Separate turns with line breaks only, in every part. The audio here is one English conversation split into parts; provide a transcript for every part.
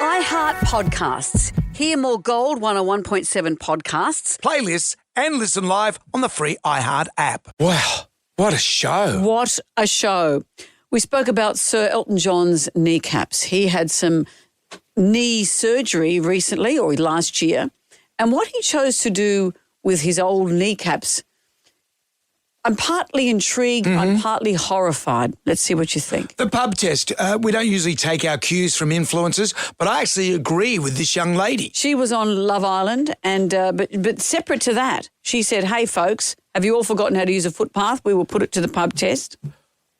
iHeart Podcasts. Hear more Gold 101.7 podcasts.
Playlists and listen live on the free iHeart app.
Wow, what a show.
What a show. We spoke about Sir Elton John's kneecaps. He had some knee surgery recently or last year. And what he chose to do with his old kneecaps, I'm partly intrigued, I'm partly horrified. Let's see what you think.
The pub test. We don't usually take our cues from influencers, but I actually agree with this young lady.
She was on Love Island, and but separate to that, she said, hey, folks, have you all forgotten how to use a footpath? We will put it to the pub test.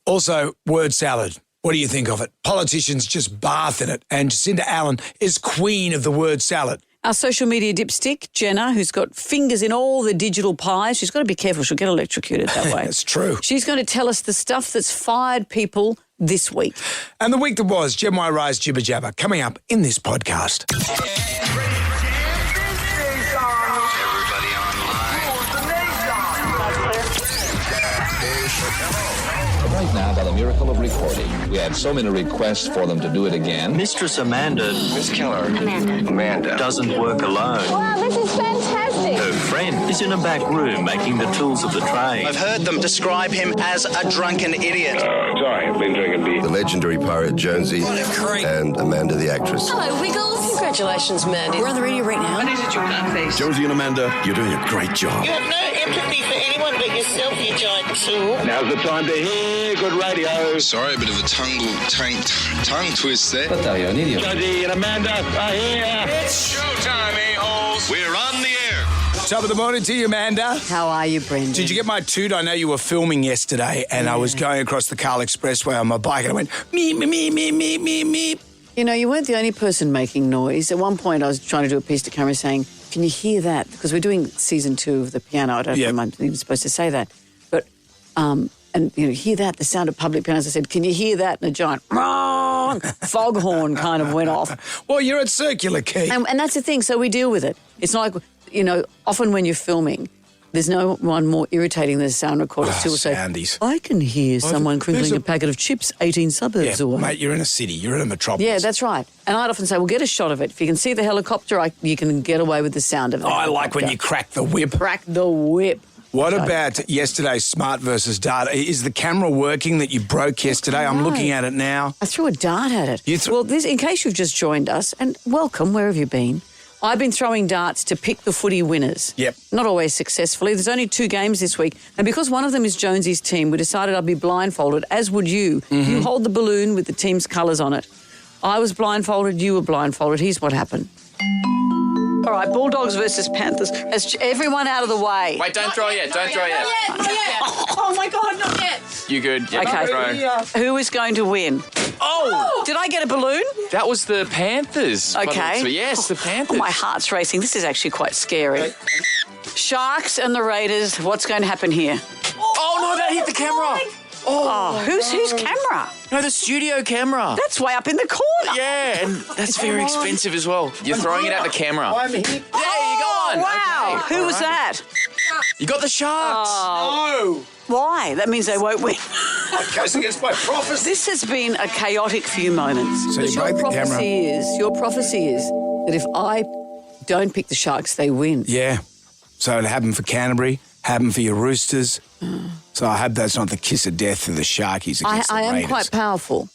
Also, word salad. What do you think of it? Politicians just bath in it, and Jacinda Allen is queen of the word salad.
Our social media dipstick, Jenna, who's got fingers in all the digital pies. She's got to be careful. She'll get electrocuted that way.
That's true.
She's going to tell us the stuff that's fired people this week.
And the week that was, Gem Y Rise Jibber Jabber, coming up in this podcast.
Right now, by the miracle of recording, we had so many requests for them to do it again.
Mistress Amanda.
Miss Keller.
Amanda. Doesn't work alone.
Wow, this is fantastic.
Her friend is in a back room making the tools of the trade.
I've heard them describe him as a drunken idiot.
Sorry, I've been drinking beer.
The legendary pirate Jonesy and Amanda the actress.
Hello, Wiggles.
Congratulations, Mandy. We're on the radio right now.
What is it, you nutface?
Jonesy and Amanda, you're doing a great job.
You have no empathy for anyone but yourself, you giant tool.
Now's the time to hear good radio.
Sorry, a bit of a tongue twist there.
But are you an idiot?
Jonesy and Amanda are here.
It's showtime, a-holes. We're on the air.
Top of the morning to you, Amanda.
How are you, Brendan?
Did you get my toot? I know you were filming yesterday, and I was going across the Carl Expressway on my bike, and I went, meep, meep, meep, meep, meep, meep.
You know, you weren't the only person making noise. At one point, I was trying to do a piece to camera saying, can you hear that? Because we're doing season 2 of the piano. I don't know if I'm even supposed to say that. But, and, you know, hear that, the sound of public pianos. I said, can you hear that? And a giant foghorn kind of went off.
Well, you're at Circular Quay.
And that's the thing. So we deal with it. It's not like, you know, often when you're filming, there's no one more irritating than a sound recorder. Still say,
soundies.
I can hear someone crinkling a packet of chips 18 suburbs away.
Mate, you're in a city. You're in a metropolis.
Yeah, that's right. And I'd often say, well, get a shot of it. If you can see the helicopter, you can get away with the sound of it.
I like when you crack the whip.
Crack the whip.
What about yesterday's smart versus dart? Is the camera working that you broke yesterday? I'm looking at it now.
I threw a dart at it. Well, in case you've just joined us, and welcome, where have you been? I've been throwing darts to pick the footy winners.
Yep.
Not always successfully. There's only 2 games this week. And because one of them is Jonesy's team, we decided I'd be blindfolded, as would you. You hold the balloon with the team's colours on it. I was blindfolded, you were blindfolded. Here's what happened. All right, Bulldogs versus Panthers. Everyone out of the way.
Wait, don't throw yet. Don't throw yet.
Not yet. Oh, my God, not yet.
You good? Yeah,
Okay.
throw.
Who is going to win?
Oh!
Did I get a balloon?
That was the Panthers.
Okay.
So yes, the Panthers.
Oh, my heart's racing. This is actually quite scary. Sharks and the Raiders. What's going to happen here?
Oh, no, that hit the camera.
Oh, whose camera?
No, the studio camera.
That's way up in the corner.
Yeah, and that's very expensive as well. You're throwing it at the camera.
I'm here.
There you go.
Wow.
Okay.
Who was that?
You got the Sharks.
No.
Why? That means they won't win.
That goes against my prophecy.
This has been a chaotic few moments.
So you
But
break the camera.
Your prophecy is that if I don't pick the Sharks, they win.
Yeah. So it happened for Canterbury, happened for your Roosters. So I hope that's not the kiss of death for the Sharkies against
I
the
am
Raiders.
quite powerful.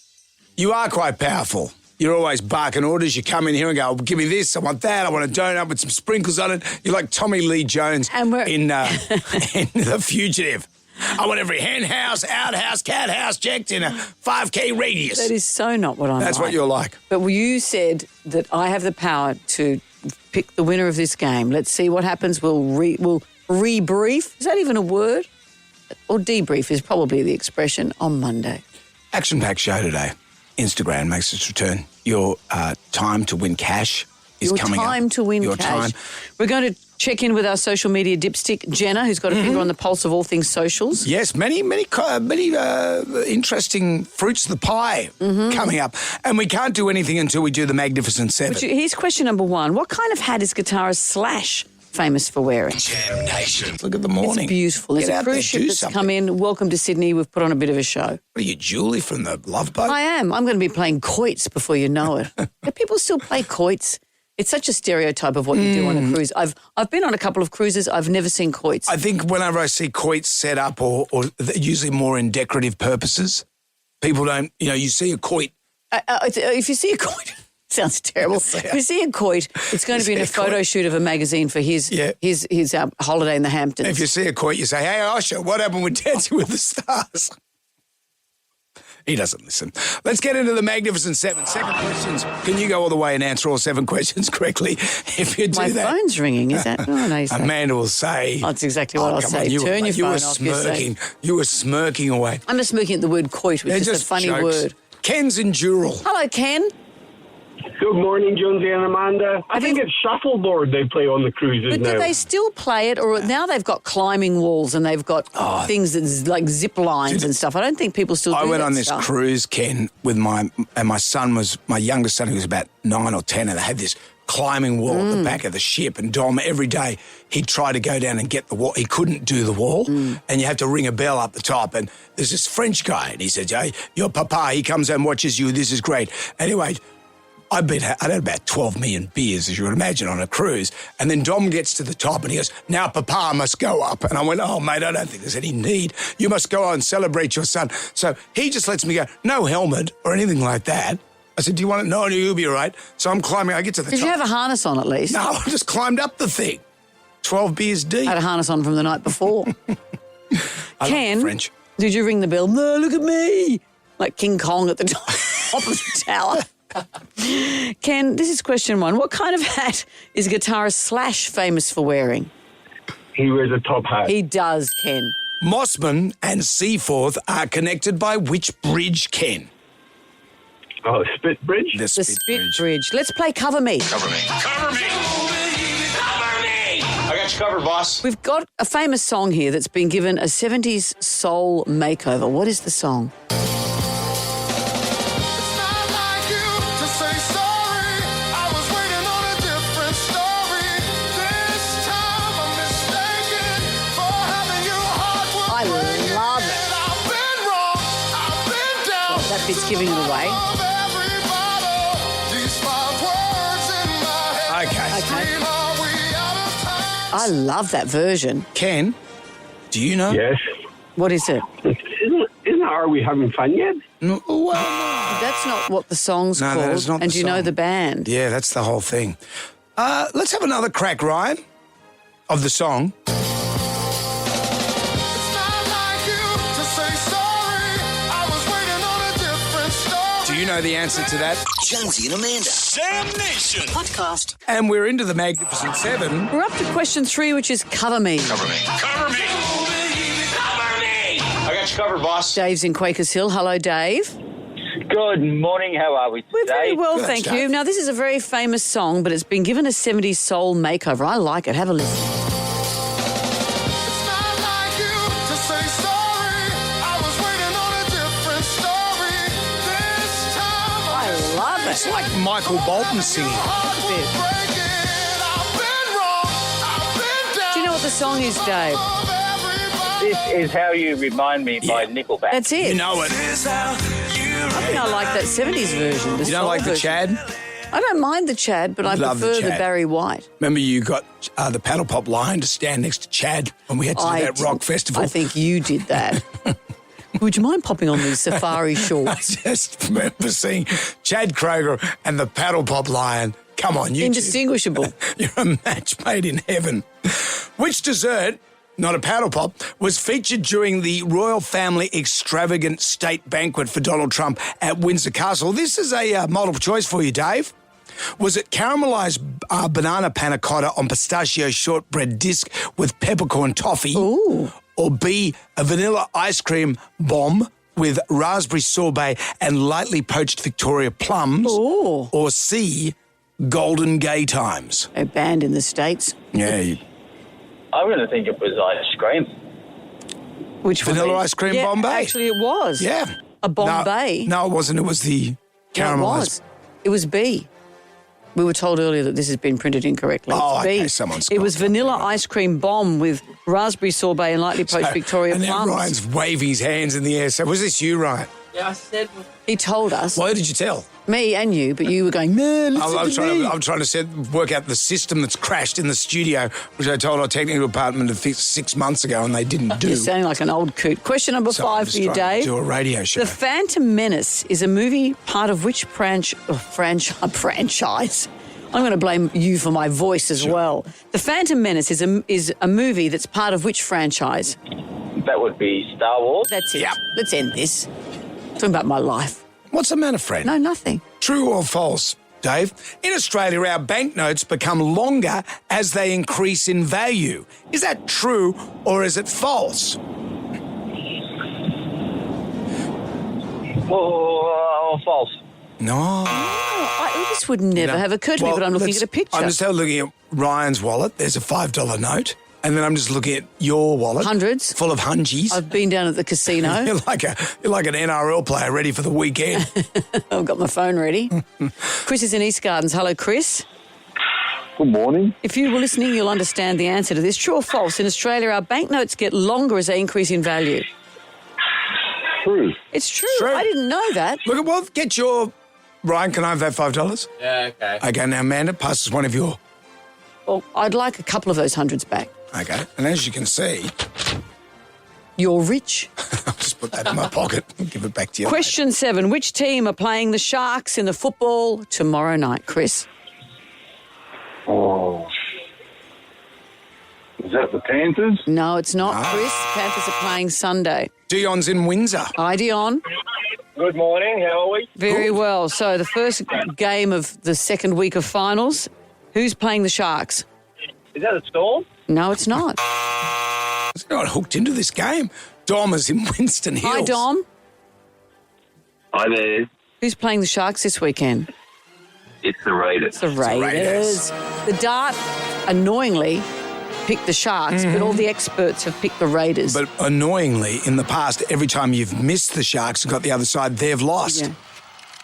You are quite powerful. You're always barking orders. You come in here and go, give me this, I want that, I want a donut with some sprinkles on it. You're like Tommy Lee Jones
And we're-
in The Fugitive. I want every hen house, outhouse, cat house checked in a 5K radius.
That is so not what I'm
That's
like.
what you're like.
But you said that I have the power to pick the winner of this game. Let's see what happens. We'll rebrief. Is that even a word? Or debrief is probably the expression on Monday.
Action-packed show today. Instagram makes its return. Your time to win cash is coming up.
Your time to win
Your
cash.
time.
We're going to check in with our social media dipstick, Jenna, who's got a finger on the pulse of all things socials.
Yes, many interesting fruits of the pie coming up. And we can't do anything until we do the Magnificent Seven.
Here's question number 1. What kind of hat is guitarist Slash famous for wearing?
Jam Nation. Look at the morning.
It's beautiful. There's
Get
a
out there,
cruise ship
do
that's
something.
come in. Welcome to Sydney. We've put on a bit of a show.
What are you, Julie from the Love Boat?
I am. I'm going to be playing quoits before you know it. Do people still play quoits? It's such a stereotype of what you do on a cruise. I've been on a couple of cruises. I've never seen quoits.
I think whenever I see quoits set up or they're usually more in decorative purposes, people don't, you see a quoit.
If you see a quoit, sounds terrible. If you see a quoit, it's going to be in a photo shoot of a magazine for his holiday in the Hamptons.
If you see a quoit, you say, hey, Osher, what happened with Dancing with the Stars? He doesn't listen. Let's get into the Magnificent Seven. 7 questions. Can you go all the way and answer all 7 questions correctly? If you do
My
that.
phone's ringing. Is that? Oh, no,
Amanda will say.
Oh, that's exactly what I'll
come
say.
on,
Turn your
you
phone
were
off. You say.
smirking. You were smirking away.
I'm just smirking at the word quoit, which
They're
is a
just
funny
jokes.
word.
Ken's in Dural.
Hello, Ken.
Good morning, Jonesy and Amanda. I think it's shuffleboard they play on the cruises
But
now.
do they still play it, or now they've got climbing walls and they've got things that's like zip lines and stuff? I don't think people still do that
I went on this
stuff.
cruise, Ken, with my youngest son, who was about 9 or 10, and they had this climbing wall at the back of the ship. And Dom, every day, he'd try to go down and get the wall. He couldn't do the wall, and you have to ring a bell up the top. And there's this French guy, and he said, hey, your papa, he comes and watches you. This is great. Anyway, I'd had about 12 million beers, as you would imagine, on a cruise. And then Dom gets to the top and he goes, now Papa must go up. And I went, oh, mate, I don't think there's any need. You must go on and celebrate your son. So he just lets me go, no helmet or anything like that. I said, do you want it? No, you'll be all right. So I'm climbing. I get to the top.
Did you have a harness on at least?
No, I just climbed up the thing. 12 beers deep.
I had a harness on from the night before.
I
Ken,
love French.
did you ring the bell? No, look at me. Like King Kong at the top of the tower. Ken, this is question 1. What kind of hat is guitarist Slash famous for wearing?
He wears a top hat.
He does, Ken.
Mossman and Seaforth are connected by which bridge, Ken?
Oh, Spit Bridge?
The
Spit Bridge. Let's play Cover Me.
Cover me. Cover me. Cover me. I got you covered, boss.
We've got a famous song here that's been given a 70s soul makeover. What is the song? I love it. Well, that bit's giving it away.
Okay.
I love that version.
Ken, do you know?
Yes.
What is it?
Isn't Are We Having Fun Yet?
No, well,
That's not what the song's
No,
called.
that is not
and
the
do you know
song.
the band?
yeah, that's the whole thing. Let's have another crack, Ryan, of the song. Do you know the answer to that?
Jonesy and Amanda.
Jam Nation.
Podcast.
And we're into the Magnificent Seven.
We're up to question 3, which is Cover Me.
Cover me. Cover me. Cover me. I got you covered, boss.
Dave's in Quakers Hill. Hello, Dave.
Good morning. How are we today?
We're very well,
Good,
thank
Dave.
you. Now, this is a very famous song, but it's been given a 70s soul makeover. I like it. Have a listen. I love it.
It's like Michael Bolton singing.
Do you know what the song is, Dave?
This is How You Remind Me by Nickelback.
That's it.
You know it.
I think I like that 70s version.
You don't like the Chad?
I don't mind the Chad, but I
Love the
prefer the
Chad.
Barry White.
Remember you got the Paddle Pop Lion to stand next to Chad when we had to do that rock festival?
I think you did that. Would you mind popping on these safari
I
shorts?
just remember seeing Chad Kroger and the Paddle Pop Lion. Come on, you two.
Indistinguishable.
You're a match made in heaven. Which dessert, not a paddle pop, was featured during the royal family extravagant state banquet for Donald Trump at Windsor Castle? This is a multiple choice for you, Dave. Was it caramelised banana panna cotta on pistachio shortbread disc with peppercorn toffee?
Ooh.
Or B, a vanilla ice cream bomb with raspberry sorbet and lightly poached Victoria plums?
Ooh.
Or C, golden gay times?
A band in the States.
Yeah,
I'm going to think it was ice cream.
Which one?
vanilla ice cream
Yeah,
Bombay.
Actually, it was.
Yeah.
A Bombay.
No, it wasn't. It was the
Yeah,
caramelised.
it was B. We were told earlier that this has been printed incorrectly.
Oh,
It's B.
okay, someone's
It
got
was
it.
vanilla ice cream bomb with raspberry sorbet and lightly poached Victoria
and now
plums.
Ryan's waving his hands in the air. So was this you, Ryan?
Yeah, I said.
He told us,
Why did you tell?
me and you, but you were going, man,
I'm trying to work out the system that's crashed in the studio, which I told our technical department to fix 6 months ago, and they didn't do.
You're sounding like an old coot. Question number
So I'm
5
just
for you,
trying to
Dave.
do a radio show.
The Phantom Menace is a movie part of which franchise? I'm going to blame you for my voice as well. The Phantom Menace is a movie that's part of which franchise?
That would be Star Wars.
That's it. Yep. Let's end this. Talking about my life.
What's the matter, Fred?
No, nothing.
True or false, Dave? In Australia, our banknotes become longer as they increase in value. Is that true or is it false?
Oh, false.
No.
This would never have occurred to me, but I'm looking at a picture.
I'm just looking at Ryan's wallet. There's a $5 note. And then I'm just looking at your wallet.
Hundreds.
Full of hungies.
I've been down at the casino.
You're like an NRL player ready for the weekend.
I've got my phone ready. Chris is in East Gardens. Hello, Chris.
Good morning.
If you were listening, you'll understand the answer to this. True or false? In Australia, our banknotes get longer as they increase in value.
True.
It's true. I didn't know that.
Look, well, get your... Ryan, can I have that $5?
Yeah, okay.
Okay, now, Amanda, pass us one of your...
Well, I'd like a couple of those hundreds back.
Okay, and as you can see...
You're rich.
I'll just put that in my pocket and give it back to you.
Question 7. Which team are playing the Sharks in the football tomorrow night, Chris?
Oh. Is that the Panthers?
No, it's not, Chris. Panthers are playing Sunday.
Dion's in Windsor.
Hi, Dion.
Good morning. How are we?
Very well. So the first game of the second week of finals, who's playing the Sharks?
Is that a Storm?
No, it's not.
I got hooked into this game. Dom is in Winston Hills.
Hi, Dom.
Hi there.
Who's playing the Sharks this weekend?
It's the Raiders.
The Raiders. The Dart, annoyingly, picked the Sharks, but all the experts have picked the Raiders.
But annoyingly, in the past, every time you've missed the Sharks and got the other side, they've lost.
Yeah.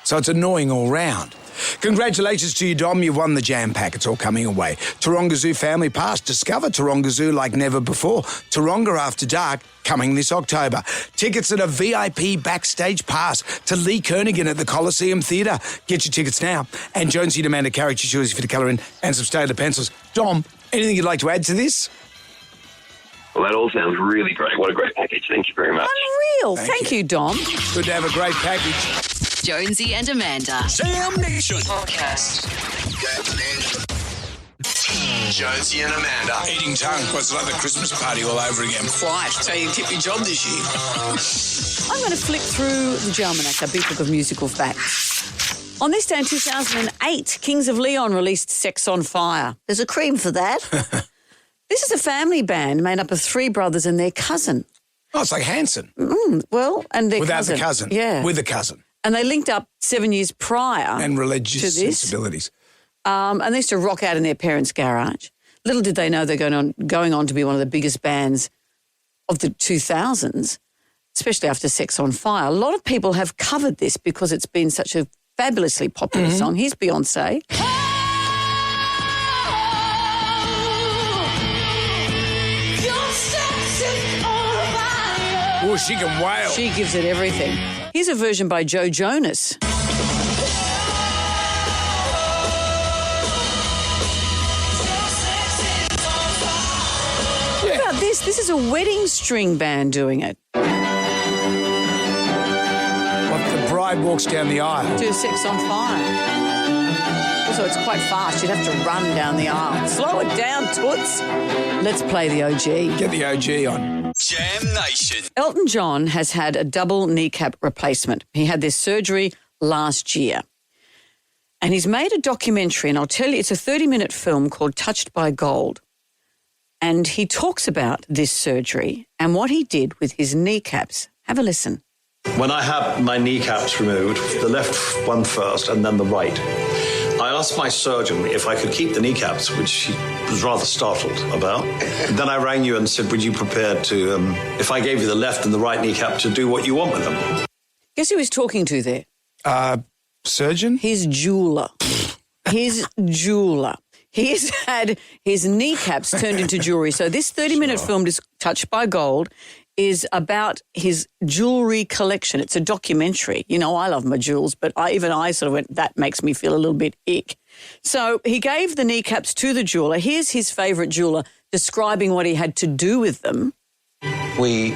So it's annoying all round. Congratulations to you, Dom. You've won the Jam Pack. It's all coming away. Taronga Zoo Family Pass. Discover Taronga Zoo like never before. Taronga After Dark, coming this October. Tickets at a VIP backstage pass to Lee Kernaghan at the Coliseum Theatre. Get your tickets now. And Jonesy and Amanda character shoes for the colour in and some Staedtler pencils. Dom, anything you'd like to add to this?
Well, that all sounds really great. What a great package. Thank you very much.
Unreal. Thank you, Dom.
Good to have a great package.
Jonesy and Amanda.
Jam Nation
Podcast.
Jonesy and Amanda.
Eating tongue. It's like the Christmas party all over again.
Quite. So you kept your job this year.
I'm going to flick through the Jalmanac, a big book of musical facts. On this day in 2008, Kings of Leon released Sex on Fire. There's a cream for that. This is a family band made up of 3 brothers and their cousin.
Oh, it's like Hanson.
Well, and their
Without
cousin.
the cousin.
Yeah.
With the cousin.
And they linked up 7 years prior
And religious
to this.
sensibilities.
And they used to rock out in their parents' garage. Little did they know they're going on to be one of the biggest bands of the 2000s, especially after Sex on Fire. A lot of people have covered this because it's been such a fabulously popular song. Here's Beyonce.
Oh, she can wail.
She gives it everything. Here's a version by Joe Jonas. What about this? This is a wedding string band doing it.
What, the bride walks down the aisle.
Do Sex on Fire. Also, it's quite fast. You'd have to run down the aisle. Slow it down, toots. Let's play the OG.
Get the OG on.
Jam Nation.
Elton John has had a double kneecap replacement. He had this surgery last year. And he's made a documentary, and I'll tell you, it's a 30-minute film called Touched by Gold. And he talks about this surgery and what he did with his kneecaps. Have a listen.
When I had my kneecaps removed, the left one first and then the right, I asked my surgeon if I could keep the kneecaps, which he was rather startled about. Then I rang you and said, would you prepare to, if I gave you the left and the right kneecap, to do what you want with them?
Guess who he's talking to there?
Surgeon?
His jeweller. his jeweler. He has had his kneecaps turned into jewellery. So this 30-minute film, Touched by Gold, is about his jewellery collection. It's a documentary. You know, I love my jewels, but I sort of went, that makes me feel a little bit ick. So he gave the kneecaps to the jeweller. Here's his favourite jeweller describing what he had to do with them.
We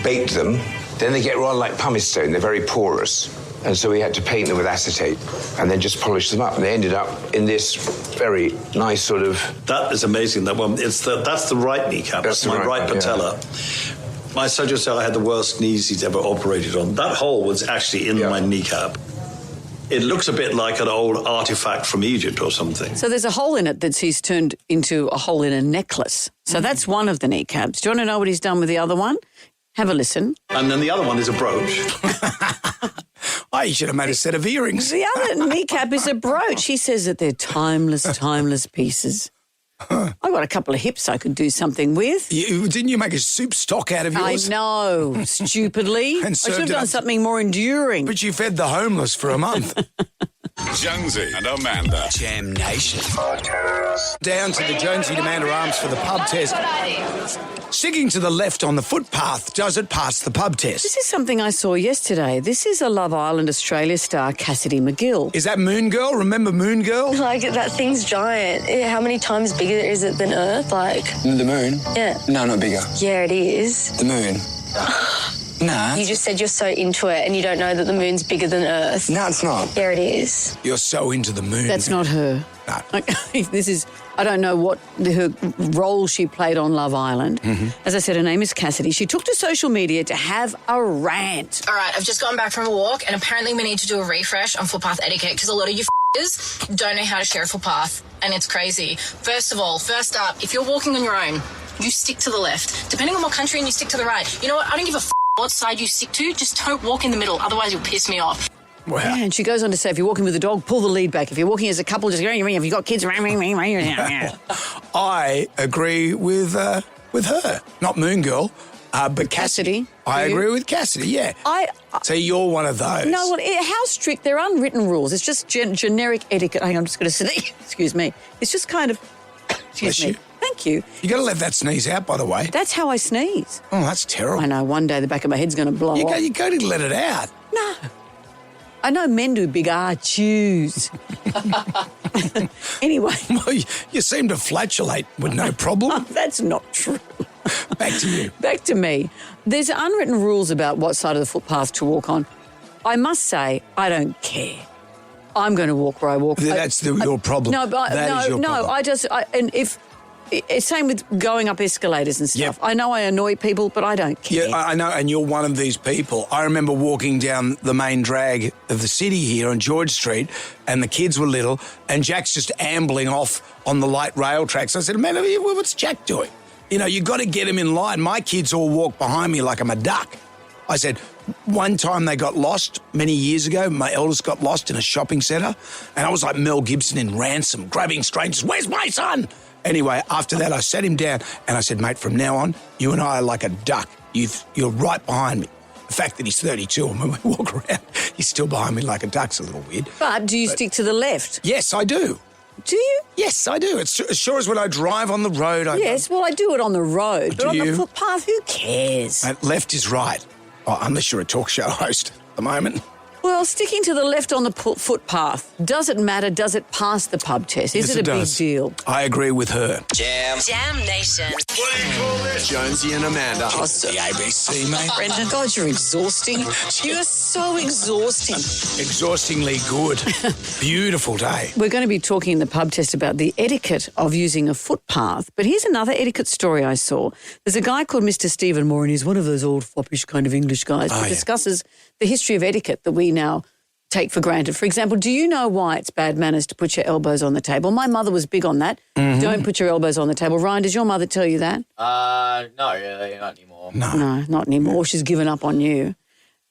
baked them. Then they get rather like pumice stone. They're very porous. And so we had to paint them with acetate and then just polish them up. And they ended up in this very nice sort of...
That is amazing. That one, that's the right kneecap. That's my right patella. Yeah. My surgeon said I had the worst knees he's ever operated on. That hole was actually in my kneecap. It looks a bit like an old artifact from Egypt or something.
So there's a hole in it that he's turned into a hole in a necklace. So that's one of the kneecaps. Do you want to know what he's done with the other one? Have a listen.
And then the other one is a brooch.
You should have made a set of earrings.
The other kneecap is a brooch. He says that they're timeless pieces. I've got a couple of hips I could do something with.
Didn't you make a soup stock out of yours?
I know, stupidly. I should have done something more enduring.
But you fed the homeless for a month.
Jonesy and Amanda.
Jam Nation. Down to the Jonesy and Amanda Arms for the pub test. Sticking to the left on the footpath, does it pass the pub test?
This is something I saw yesterday. This is a Love Island Australia star, Cassidy McGill.
Is that Moon Girl? Remember Moon Girl?
Like, that thing's giant. How many times bigger is it than Earth? Like...
The moon?
Yeah.
No, not bigger.
Yeah, it is.
The moon. Nah.
You just said you're so into it and you don't know that the moon's bigger than Earth.
No, it's not.
Yeah, it is.
You're so into the moon.
That's not her.
No.
I don't know what her role she played on Love Island. Mm-hmm. As I said, her name is Cassidy. She took to social media to have a rant.
All right, I've just gotten back from a walk and apparently we need to do a refresh on footpath etiquette because a lot of you don't know how to share a footpath and it's crazy. First up, if you're walking on your own, you stick to the left. Depending on what country, and you stick to the right. You know what? I don't give a what side you stick to. Just don't walk in the middle. Otherwise, you'll piss me off.
Wow.
Yeah, and she goes on to say, if you're walking with a dog, pull the lead back. If you're walking as a couple, just go, if you've got kids,
I agree with her. Not Moon Girl, but Cassidy. I agree with Cassidy, yeah. So you're one of those.
No, well, how strict? They're unwritten rules. It's just generic etiquette. Hang on, I'm just going to sneeze. Excuse me. It's just kind of... Excuse me. Thank you.
You got to let that sneeze out, by the way.
That's how I sneeze.
Oh, that's terrible.
I know. One day the back of my head's going to blow off.
You got to let it out.
No. I know men do big chews. Anyway.
Well, you seem to flatulate with no problem.
That's not true.
Back to you.
Back to me. There's unwritten rules about what side of the footpath to walk on. I must say, I don't care. I'm going to walk where I walk.
That's your problem.
No, but same with going up escalators and stuff. Yep. I know I annoy people, but I don't care.
Yeah, I know, and you're one of these people. I remember walking down the main drag of the city here on George Street, and the kids were little, and Jack's just ambling off on the light rail tracks. I said, man, what's Jack doing? You know, you got to get him in line. My kids all walk behind me like I'm a duck. I said, one time they got lost many years ago. My eldest got lost in a shopping centre, and I was like Mel Gibson in Ransom, grabbing strangers. Where's my son? Anyway, after that, I sat him down and I said, mate, from now on, you and I are like a duck. You're right behind me. The fact that he's 32 and when we walk around, he's still behind me like a duck's a little weird.
But do you stick to the left?
Yes, I do.
Do you?
Yes, I do. It's as sure as when I drive on the road.
Yes, well, I do it on the road. But on the footpath, who cares?
Left is right. Oh, unless you're a talk show host at the moment.
Well, sticking to the left on the footpath, does it matter? Does it pass the pub test? Is it a big deal?
I agree with her.
Jam Nation.
What do you call this? Jonesy and Amanda.
Oh,
the ABC, mate.
Brendan, God, you're exhausting. You're so exhausting.
Exhaustingly good. Beautiful day.
We're going to be talking in the pub test about the etiquette of using a footpath. But here's another etiquette story I saw. There's a guy called Mr. Stephen Moore, and he's one of those old foppish kind of English guys who discusses the history of etiquette that we now take for granted. For example, do you know why it's bad manners to put your elbows on the table? My mother was big on that. Mm-hmm. Don't put your elbows on the table. Ryan, does your mother tell you that?
No, really, not anymore.
No, not anymore. She's given up on you.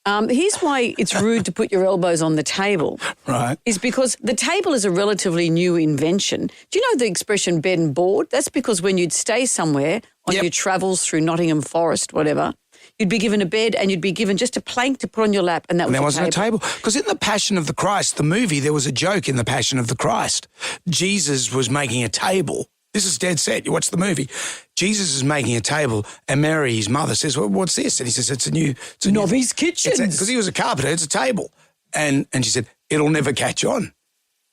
Here's why it's rude to put your elbows on the table.
Right.
Is because the table is a relatively new invention. Do you know the expression bed and board? That's because when you'd stay somewhere on your travels through Nottingham Forest, whatever, you'd be given a bed and you'd be given just a plank to put on your lap, and that was
there
your
wasn't a table. Because in The Passion of the Christ, the movie, there was a joke in The Passion of the Christ. Jesus was making a table. This is dead set. You watch the movie. Jesus is making a table, and Mary, his mother, says, "Well, what's this?" And he says, "It's a new
Nobby's kitchen."
Because he was a carpenter. It's a table, and she said, "It'll never catch on."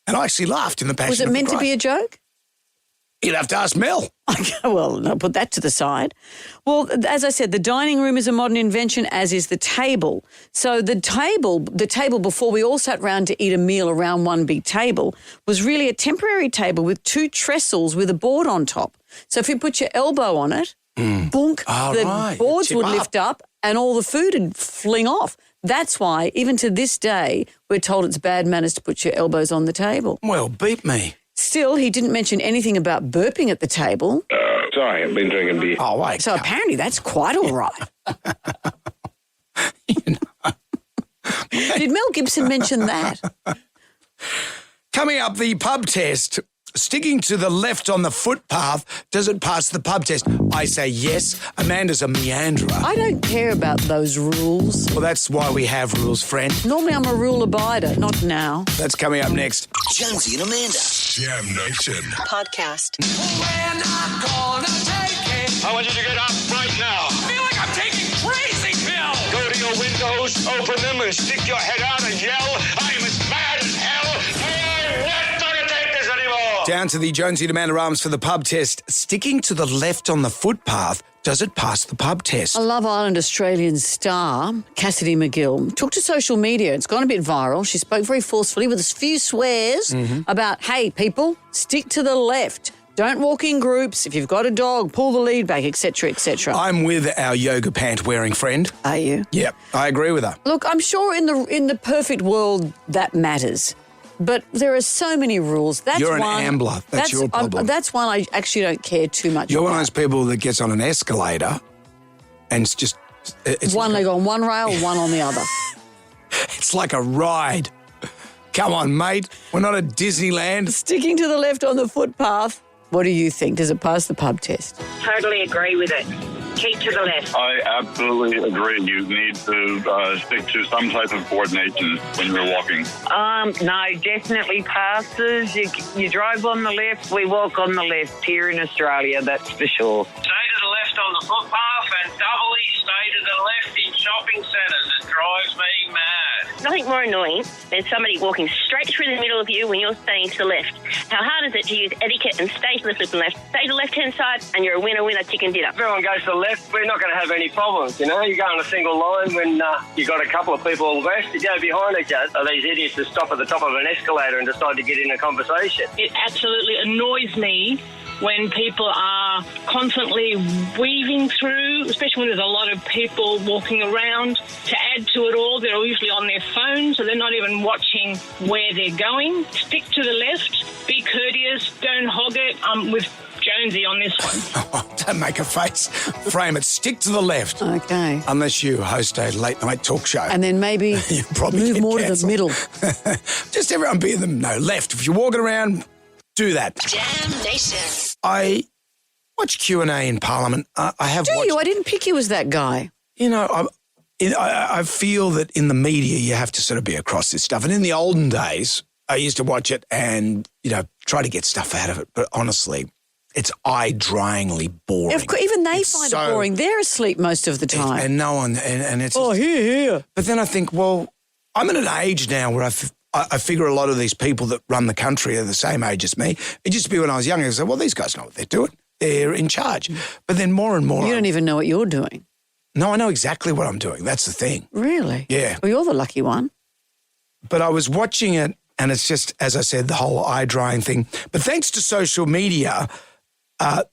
And I actually laughed in The Passion.
Was it meant to be a joke?
You'd have to ask Mel.
Well, I'll put that to the side. Well, as I said, the dining room is a modern invention, as is the table. So the table before we all sat round to eat a meal around one big table was really a temporary table with two trestles with a board on top. So if you put your elbow on it, boonk, the boards would lift up and all the food would fling off. That's why, even to this day, we're told it's bad manners to put your elbows on the table.
Well, beat me.
Still, he didn't mention anything about burping at the table.
Sorry, I've been drinking beer.
Oh, wait.
So apparently that's quite all right. Did Mel Gibson mention that?
Coming up, the pub test. Sticking to the left on the footpath, does it pass the pub test? I say yes. Amanda's a meanderer.
I don't care about those rules.
Well, that's why we have rules, friend.
Normally I'm a rule abider, not now.
That's coming up next.
Jonesy and Amanda. Jam Nation.
Podcast.
We're not gonna take it.
I want you to get up right now.
I feel like I'm taking crazy pills.
Go to your windows, open them, and stick your head out and yell, I'm as mad as hell. I'm not gonna take this anymore.
Down to the Jonesy and Amanda Arms for the pub test. Sticking to the left on the footpath, does it pass the pub test?
A Love Island Australian star, Cassidy McGill, took to social media. It's gone a bit viral. She spoke very forcefully with a few swears about, hey, people, stick to the left. Don't walk in groups. If you've got a dog, pull the lead back, etc., etc.
I'm with our yoga pant wearing friend.
Are you?
Yep, I agree with her.
Look, I'm sure in the perfect world that matters. But there are so many rules. That's
You're an
one,
ambler. That's your problem.
That's one I actually don't care too much
You're
about.
one of those people that gets on an escalator and it's just... It's
one
like
leg on one rail, one on the other.
It's like a ride. Come on, mate. We're not at Disneyland.
Sticking to the left on the footpath. What do you think? Does it pass the pub test?
Totally agree with it. Keep to the left.
I absolutely agree. You need to stick to some type of coordination when you're walking.
No, definitely passes. You drive on the left, we walk on the left here in Australia, that's for sure.
Stay to the left on the footpath and doubly stay to the left in shopping centres. It drives me mad.
Nothing more annoying than somebody walking straight through the middle of you when you're staying to the left. How hard is it to use etiquette and stay to the flipping left? Stay to the left-hand side and you're a winner, chicken dinner.
Everyone goes to the left, we're not going to have any problems, you know? You go on a single line when you've got a couple of people west, you go behind each other. Are these idiots that stop at the top of an escalator and decide to get in a conversation?
It absolutely annoys me when people are constantly weaving through, especially when there's a lot of people walking around. To add to it all, they're usually on their phone, so they're not even watching where they're going. Stick to the left, be courteous, don't hog it. I'm with Jonesy on this one.
Don't make a face. Frame it. Stick to the left.
Okay.
Unless you host a late night talk show.
And then maybe
you probably
move
get
more
cancelled.
to the middle.
Just everyone be in the left. If you're walking around, do that.
Jam Nation.
I watch Q&A in Parliament. I have watched...
you? I didn't pick you as that guy.
You know, I feel that in the media you have to sort of be across this stuff. And in the olden days, I used to watch it and, try to get stuff out of it. But honestly, it's eye-dryingly boring.
Even they find it boring. They're asleep most of the time.
And no one... And it's...
Oh, here.
But then I think, well, I'm at an age now where I figure a lot of these people that run the country are the same age as me. It used to be when I was younger, I said, well, these guys know what they're doing. They're in charge. But then more and more...
You don't even know what you're doing.
No, I know exactly what I'm doing. That's the thing.
Really?
Yeah.
Well, you're the lucky one.
But I was watching it, and it's just, as I said, the whole eye-drying thing. But thanks to social media,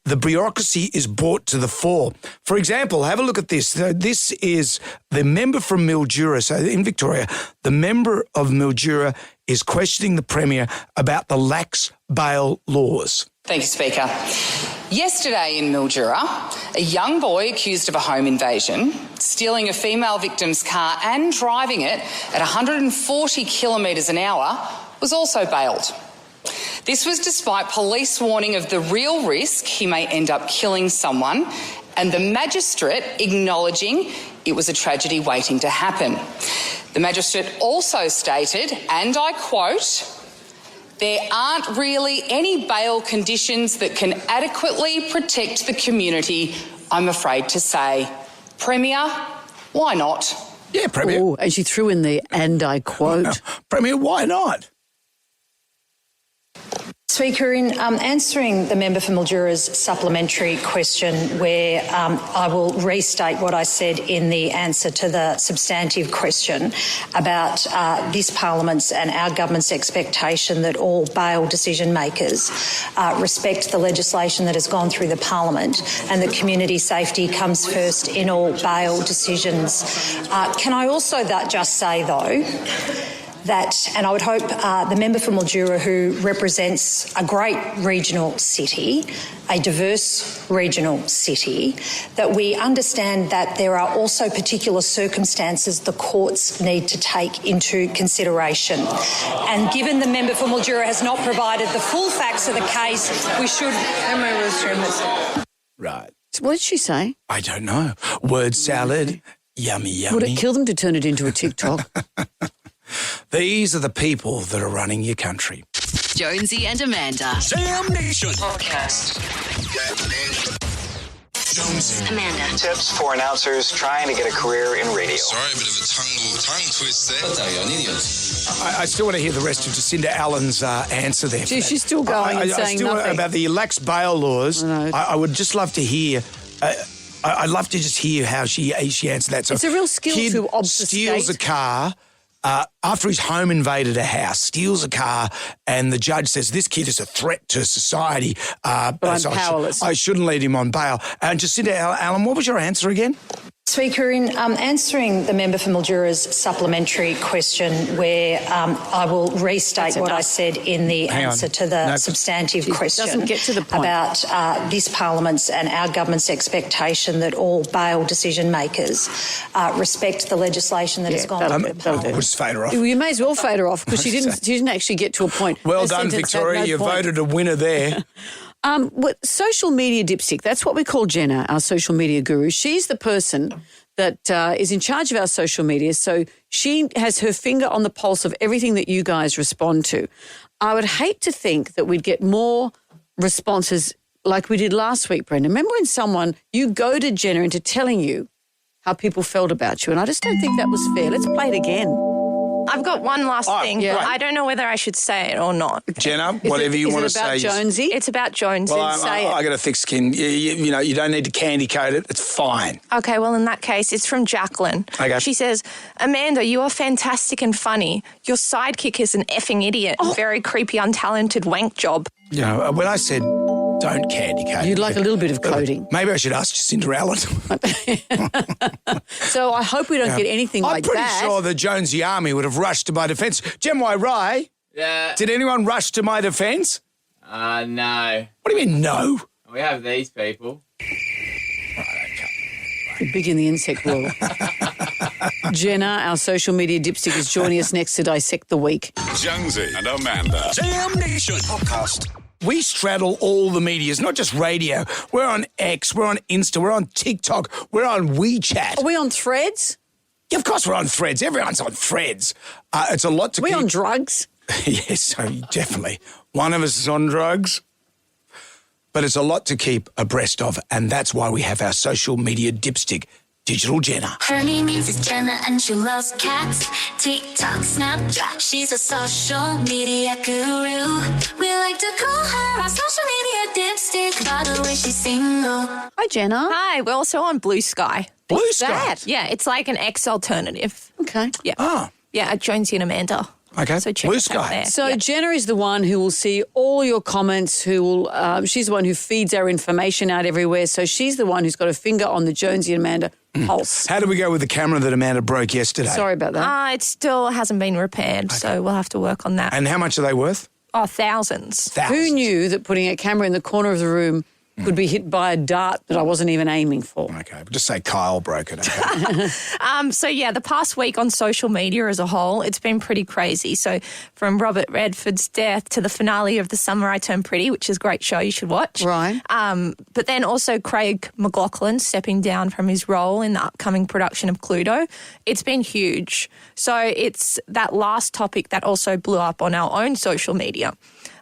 the bureaucracy is brought to the fore. For example, have a look at this. This is the member from Mildura. So in Victoria, the member of Mildura is questioning the Premier about the lax bail laws.
Thank you, Speaker. Yesterday in Mildura, a young boy accused of a home invasion, stealing a female victim's car and driving it at 140 kilometres an hour was also bailed. This was despite police warning of the real risk he may end up killing someone and the magistrate acknowledging it was a tragedy waiting to happen. The magistrate also stated, and I quote, "There aren't really any bail conditions that can adequately protect the community, I'm afraid to say. Premier, why not?"
Yeah, Premier.
Oh, and she threw in the "and I quote."
Premier, why not?
Speaker, in answering the member for Mildura's supplementary question, where I will restate what I said in the answer to the substantive question about this Parliament's and our government's expectation that all bail decision makers respect the legislation that has gone through the Parliament and that community safety comes first in all bail decisions. Can I also just say, though, that, and I would hope the member for Mildura, who represents a great regional city, a diverse regional city, that we understand that there are also particular circumstances the courts need to take into consideration. And given the member for Mildura has not provided the full facts of the case, we should...
Right.
What did she say?
I don't know. Word salad, yummy, yummy.
Would it kill them to turn it into a TikTok?
These are the people that are running your country.
Jonesy and Amanda.
Jam Nation.
Podcast.
Jonesy.
Amanda.
Tips for announcers trying to get a career in radio.
Sorry, a bit of a tongue twist there.
I still want to hear the rest of Jacinda Allen's answer there.
Gee, she's still going and saying
still
nothing.
About the lax bail laws. I would just love to hear... I'd love to just hear how she answered that. So
it's a real skill
kid
to obfuscate.
Steals a car... after his home invaded a house, steals a car, and the judge says, this kid is a threat to society.
But I'm powerless.
I shouldn't lead him on bail. And Jacinda Allen, what was your answer again?
Speaker, in answering the member for Mildura's supplementary question, where I will restate what I said in the answer to the substantive question
doesn't get to the point.
About this Parliament's and our government's expectation that all bail decision makers respect the legislation that has gone through the Parliament.
We'll just fade her off.
You may as well fade her off because she didn't actually get to a point.
Well
Her
done,
sentence had
Victoria.
no
You
point.
voted a winner there.
Social media dipstick, that's what we call Jenna, our social media guru. She's the person that is in charge of our social media, so she has her finger on the pulse of everything that you guys respond to. I would hate to think that we'd get more responses like we did last week, Brenda. Remember when you goaded Jenna into telling you how people felt about you, and I just don't think that was fair. Let's play it again.
I've got one last thing.
Yeah.
I don't know whether I should say it or not.
Jenna, whatever you want to say.
Is it about Jonesy?
It's about Jonesy.
Well,
Say it.
I got a thick skin. You know, you don't need to candy coat it. It's fine.
Okay, well, in that case, it's from Jacqueline.
Okay.
She says, Amanda, you are fantastic and funny. Your sidekick is an effing idiot. Very creepy, untalented wank job.
You know, when I said don't candy coat.
You'd like a little bit of coating.
Maybe I should ask Jacinda Allen.
So I hope we don't get anything like that.
I'm pretty sure the Jonesy Army would have rushed to my defence. Jem Rai?
Yeah.
Did anyone rush to my defence?
No.
What do you mean, no?
We have these people.
You're big in the insect world. Jenna, our social media dipstick, is joining us next to dissect the week.
Jonesy and Amanda. Jam Nation. Podcast.
We straddle all the medias, not just radio. We're on X, we're on Insta, we're on TikTok, we're on WeChat.
Are we on Threads?
Yeah, of course we're on Threads. Everyone's on Threads. It's a lot to keep.
Are we on drugs?
Yes, so definitely. One of us is on drugs. But it's a lot to keep abreast of, and that's why we have our social media dipstick, Digital Jenna.
Her name is Jenna and she loves cats. TikTok, Snapchat, she's a social media guru. We like to call her our social media dipstick. By the way, she's single.
Hi, Jenna.
Hi, we're also on Blue Sky.
Blue Sky?
That?
Yeah, it's like an X alternative.
Okay.
Yeah.
Ah.
Yeah, at Jonesy and Amanda.
Okay,
So check
Blue
us out
Sky.
there.
So Jenna is the one who will see all your comments, who will, she's the one who feeds our information out everywhere. So she's the one who's got a finger on the Jonesy and Amanda pulse.
How did we go with the camera that Amanda broke yesterday?
Sorry about that.
It still hasn't been repaired, so we'll have to work on that.
And how much are they worth?
Oh, thousands.
Who knew that putting a camera in the corner of the room could be hit by a dart that I wasn't even aiming for.
Okay, but just say Kyle broke it. Okay?
So, yeah, the past week on social media as a whole, it's been pretty crazy. So from Robert Redford's death to the finale of The Summer I Turned Pretty, which is a great show you should watch.
Right.
But then also Craig McLachlan stepping down from his role in the upcoming production of Cluedo. It's been huge. So it's that last topic that also blew up on our own social media.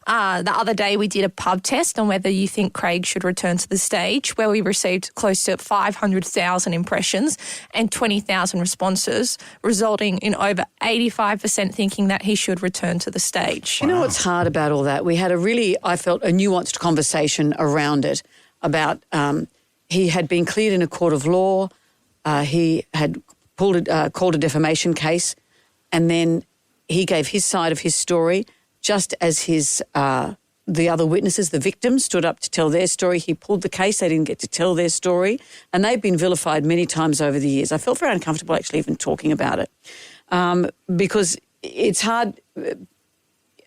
The other day we did a pub test on whether you think Craig should return to the stage, where we received close to 500,000 impressions and 20,000 responses, resulting in over 85% thinking that he should return to the stage.
You know what's hard about all that? We had I felt, a nuanced conversation around it about he had been cleared in a court of law, he had called a defamation case, and then he gave his side of his story. Just as the other witnesses, the victims, stood up to tell their story, he pulled the case. They didn't get to tell their story. And they've been vilified many times over the years. I felt very uncomfortable actually even talking about it because it's hard.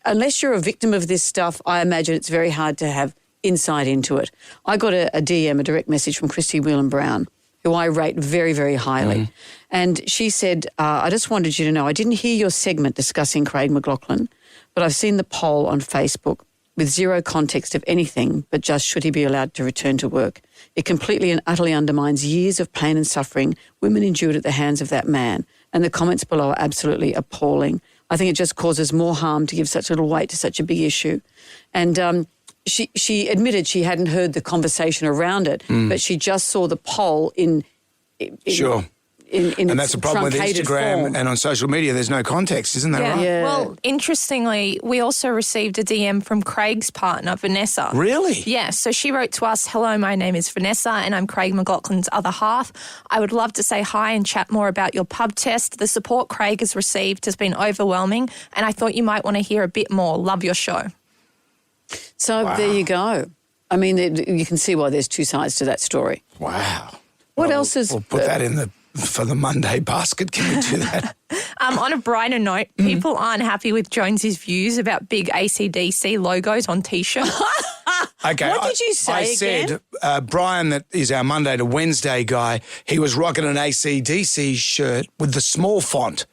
Unless you're a victim of this stuff, I imagine it's very hard to have insight into it. I got a DM, a direct message from Christy Whelan-Brown, who I rate very, very highly. Mm. And she said, I just wanted you to know, I didn't hear your segment discussing Craig McLachlan, but I've seen the poll on Facebook with zero context of anything but just should he be allowed to return to work. It completely and utterly undermines years of pain and suffering women endured at the hands of that man. And the comments below are absolutely appalling. I think it just causes more harm to give such little weight to such a big issue. And she admitted she hadn't heard the conversation around it, but she just saw the poll in
sure.
And
that's the problem with Instagram
form.
And on social media. There's no context, isn't that right?
Yeah.
Well, interestingly, we also received a DM from Craig's partner, Vanessa.
Really?
Yeah. So she wrote to us, "Hello, my name is Vanessa and I'm Craig McLachlan's other half. I would love to say hi and chat more about your pub test. The support Craig has received has been overwhelming and I thought you might want to hear a bit more. Love your show."
So There you go. I mean, you can see why there's two sides to that story.
Wow.
What else is...
We'll put that for the Monday basket. Can we do that?
On a brighter note, people aren't happy with Jonesy's views about big AC/DC logos on T-shirts.
Okay.
What did you say
I
again?
said, Brian, that is our Monday to Wednesday guy, he was rocking an AC/DC shirt with the small font,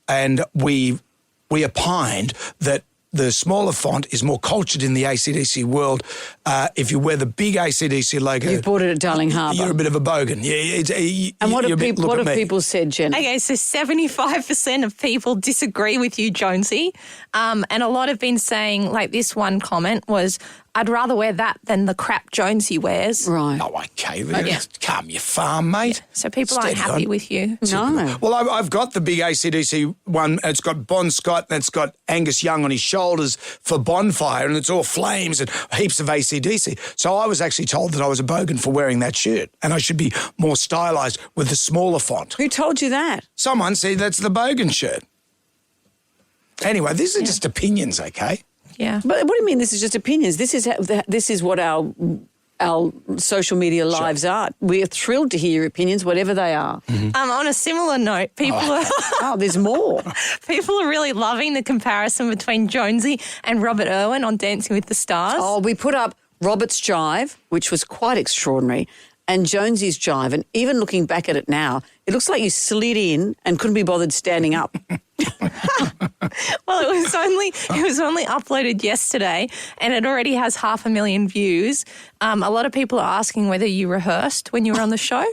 and we opined that the smaller font is more cultured in the AC/DC world. If you wear the big AC/DC logo...
You've bought it at Darling Harbour.
You're a bit of a bogan. Yeah,
and what have people said, Jen?
Okay, so 75% of people disagree with you, Jonesy. And a lot have been saying, like this one comment was, "I'd rather wear that than the crap Jonesy wears."
Right.
Oh, okay. Calm your farm, mate.
So people aren't happy with you.
No.
Well, I've got the big AC/DC one. It's got Bon Scott and it's got Angus Young on his shoulders for Bonfire, and it's all flames and heaps of AC/DC. So I was actually told that I was a bogan for wearing that shirt and I should be more stylised with the smaller font.
Who told you that?
Someone said that's the bogan shirt. Anyway, these are just opinions, okay?
Yeah.
But what do you mean this is just opinions? This is what our social media lives are. We're thrilled to hear your opinions, whatever they are.
Mm-hmm.
On a similar note, people are
there's more.
People are really loving the comparison between Jonesy and Robert Irwin on Dancing with the Stars.
Oh, we put up Robert's jive, which was quite extraordinary, and Jonesy's jive. And even looking back at it now, it looks like you slid in and couldn't be bothered standing up.
Well, it was only uploaded yesterday and it already has 500,000 views. A lot of people are asking whether you rehearsed when you were on the show.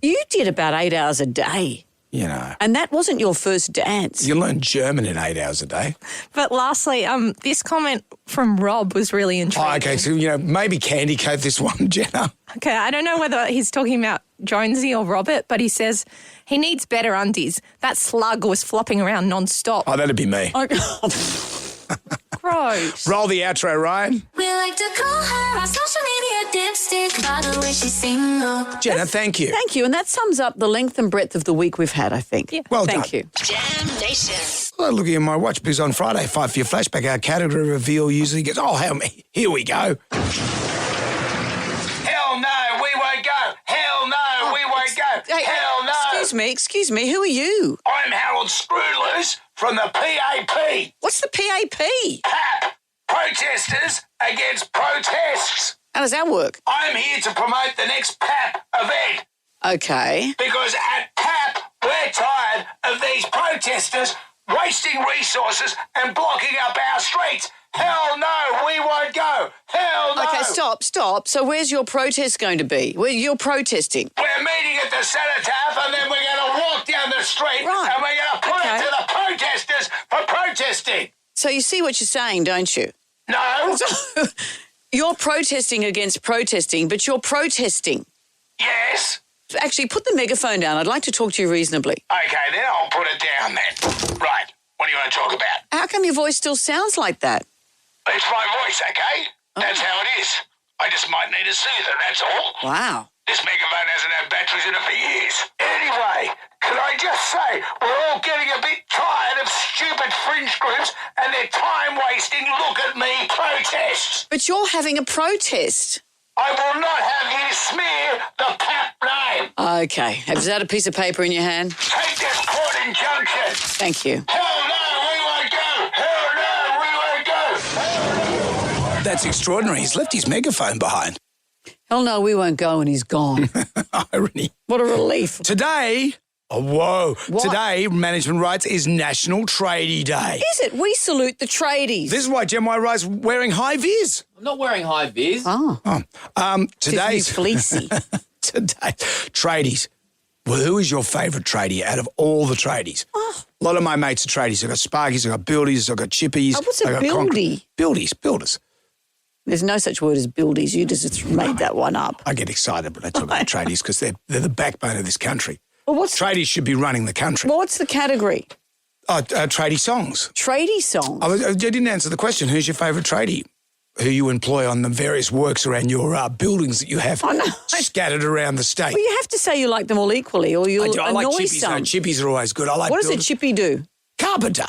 You did about 8 hours a day.
You know.
And that wasn't your first dance.
You learn German in 8 hours a day.
But lastly, this comment from Rob was really intriguing.
Oh, okay, so, maybe candy coat this one, Jenna.
Okay, I don't know whether he's talking about Jonesy or Robert, but he says he needs better undies. That slug was flopping around non-stop.
Oh, that'd be me.
Gross.
Roll the outro, Ryan.
We like to call her our social media dipstick by the way she's single.
Jenna, thank you.
Thank you. And that sums up the length and breadth of the week we've had, I think.
Yeah.
Well
Thank
done.
you.
Jam Nation.
Well, looking at my watch, because on Friday, 5 for your flashback, our category reveal usually gets, here we go. Hell no, we won't go. Hell no, we won't go.
Hey,
Hell no.
Excuse me, who are you?
I'm Harold Screwloose from the PAP.
What's the PAP?
Protesters against protests.
And How does that work?
I'm here to promote the next PAP event.
Okay.
Because at PAP, we're tired of these protesters wasting resources and blocking up our streets. Hell no, we won't go. Hell no.
Okay, stop. So where's your protest going to be? Where you're protesting?
We're meeting at the cenotaph and then we're going to walk down the street
Right.
and we're going to put it to the protesters for protesting.
So you see what you're saying, don't you?
No.
You're protesting against protesting, but you're protesting.
Yes.
Actually, put the megaphone down. I'd like to talk to you reasonably.
Okay, then I'll put it down then. Right. What do you want to talk about?
How come your voice still sounds like that?
It's my voice, okay? That's how it is. I just might need a soother, that's all.
Wow.
This megaphone hasn't had batteries in it for years. Anyway, can I just say, we're all getting a bit tired of stupid fringe groups and their time-wasting look-at-me protests.
But you're having a protest.
I will not have you smear the PAP name.
Okay. Is that a piece of paper in your hand?
Take this court injunction.
Thank you.
Hell no, we won't go. Hell no, we won't go. Hell no. That's extraordinary. He's left his megaphone behind.
Hell no, we won't go, and he's gone.
Irony.
What a relief.
Today, today, management rights is National Tradie Day.
Is it? We salute the tradies.
This is why Jen Wright's wearing high vis.
I'm not wearing high vis.
Today's
fleecy.
Today, tradies. Well, who is your favourite tradie out of all the tradies?
Oh.
A lot of my mates are tradies. I've got Sparkies, I've got Buildies, I've got Chippies.
Oh, what's a
I've got
buildie?
Builders.
There's no such word as buildies. You just made that one up.
I get excited when I talk about tradies because they're the backbone of this country.
Well,
tradies should be running the country.
What's the category?
Tradie songs.
Tradie songs?
I didn't answer the question. Who's your favourite tradie? Who you employ on the various works around your buildings that you have scattered around the state.
Well, you have to say you like them all equally or you'll
I like
annoy
chippies.
some.
Chippies are always good. I like
What does a
builders.
chippy do?
Carpenter.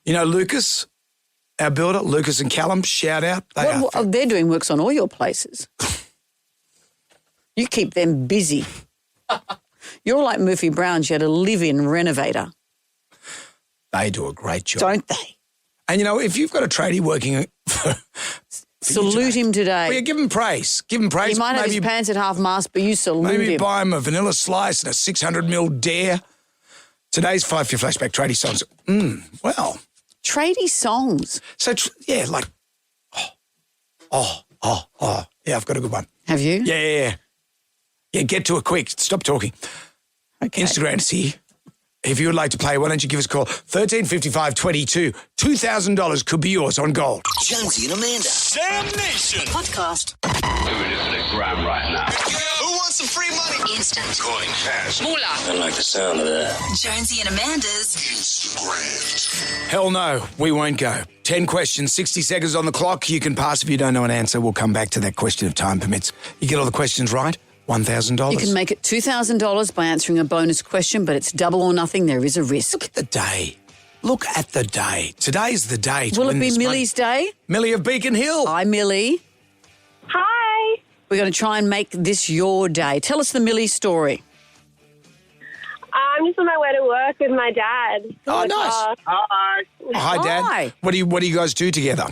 You know Lucas, our builder, Lucas and Callum, shout out.
They're doing works on all your places. You keep them busy. You're like Murphy Brown's. You had a live-in renovator.
They do a great job.
Don't they?
And, you know, if you've got a tradie working for
salute him today.
Well, yeah, give him praise. Give him praise.
He might have his pants at half-mast, but you salute him.
Maybe buy him a vanilla slice and a 600ml dare. Today's 5 for Your Flashback tradie songs. Well.
Tradie songs?
So, yeah, like, yeah, I've got a good one.
Have you?
Yeah. Yeah, get to it quick. Stop talking.
Okay.
Instagram's here. If you would like to play, why don't you give us a call? 135522. $2,000 could be yours on gold.
Jonesy and Amanda.
Damn Nation.
Podcast.
Doing this to the gram right now. Who wants some free money?
Instant.
Going fast.
Moolah.
I like the sound of that.
Jonesy and Amanda's
Instagram.
Hell no, we won't go. 10 questions, 60 seconds on the clock. You can pass if you don't know an answer. We'll come back to that question if time permits. You get all the questions right, $1,000.
You can make it $2,000 by answering a bonus question, but it's double or nothing. There is a risk.
Look at the day. Look at the day. Today's the day to
Will
win
it be
this
Millie's day?
Millie of Beacon Hill.
Hi, Millie.
Hi.
We're going to try and make this your day. Tell us the Millie story.
I'm just on my way to work with my dad.
Oh, nice.
Hi.
Hi, Dad.
Hi.
What do you guys do together?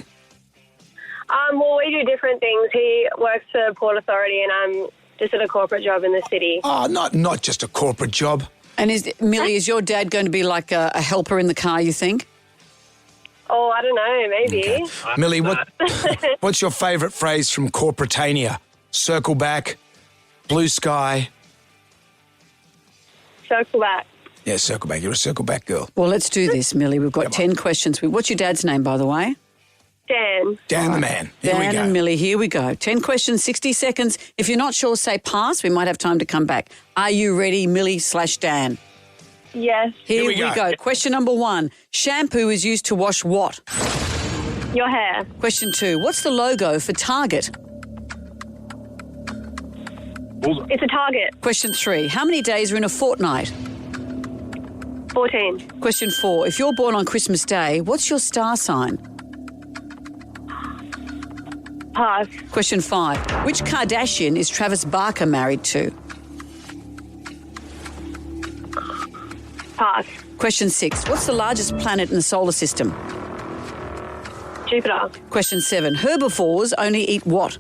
Well, we do different things. He works for Port Authority and I'm just at a corporate job in the city.
Oh, not just a corporate job.
And Millie, is your dad going to be like a helper in the car, you think?
Oh, I don't know, maybe.
Okay. Millie, what's your favourite phrase from Corporatania? Circle back, blue sky.
Circle back.
Yeah, circle back. You're a circle back girl.
Well, let's do this, Millie. We've got 10 questions. What's your dad's name, by the way?
Dan.
Dan the man. Here
Dan
we go.
and Millie, here we go. 10 questions, 60 seconds. If you're not sure, say pass. We might have time to come back. Are you ready, Millie/Dan?
Yes.
Here we go. Question number 1. Shampoo is used to wash what?
Your hair.
Question 2. What's the logo for Target?
It's a Target.
Question 3. How many days are in a fortnight?
14.
Question 4. If you're born on Christmas Day, what's your star sign?
Pass.
Question 5. Which Kardashian is Travis Barker married to?
Pass.
Question 6. What's the largest planet in the solar system?
Jupiter.
Question 7. Herbivores only eat what?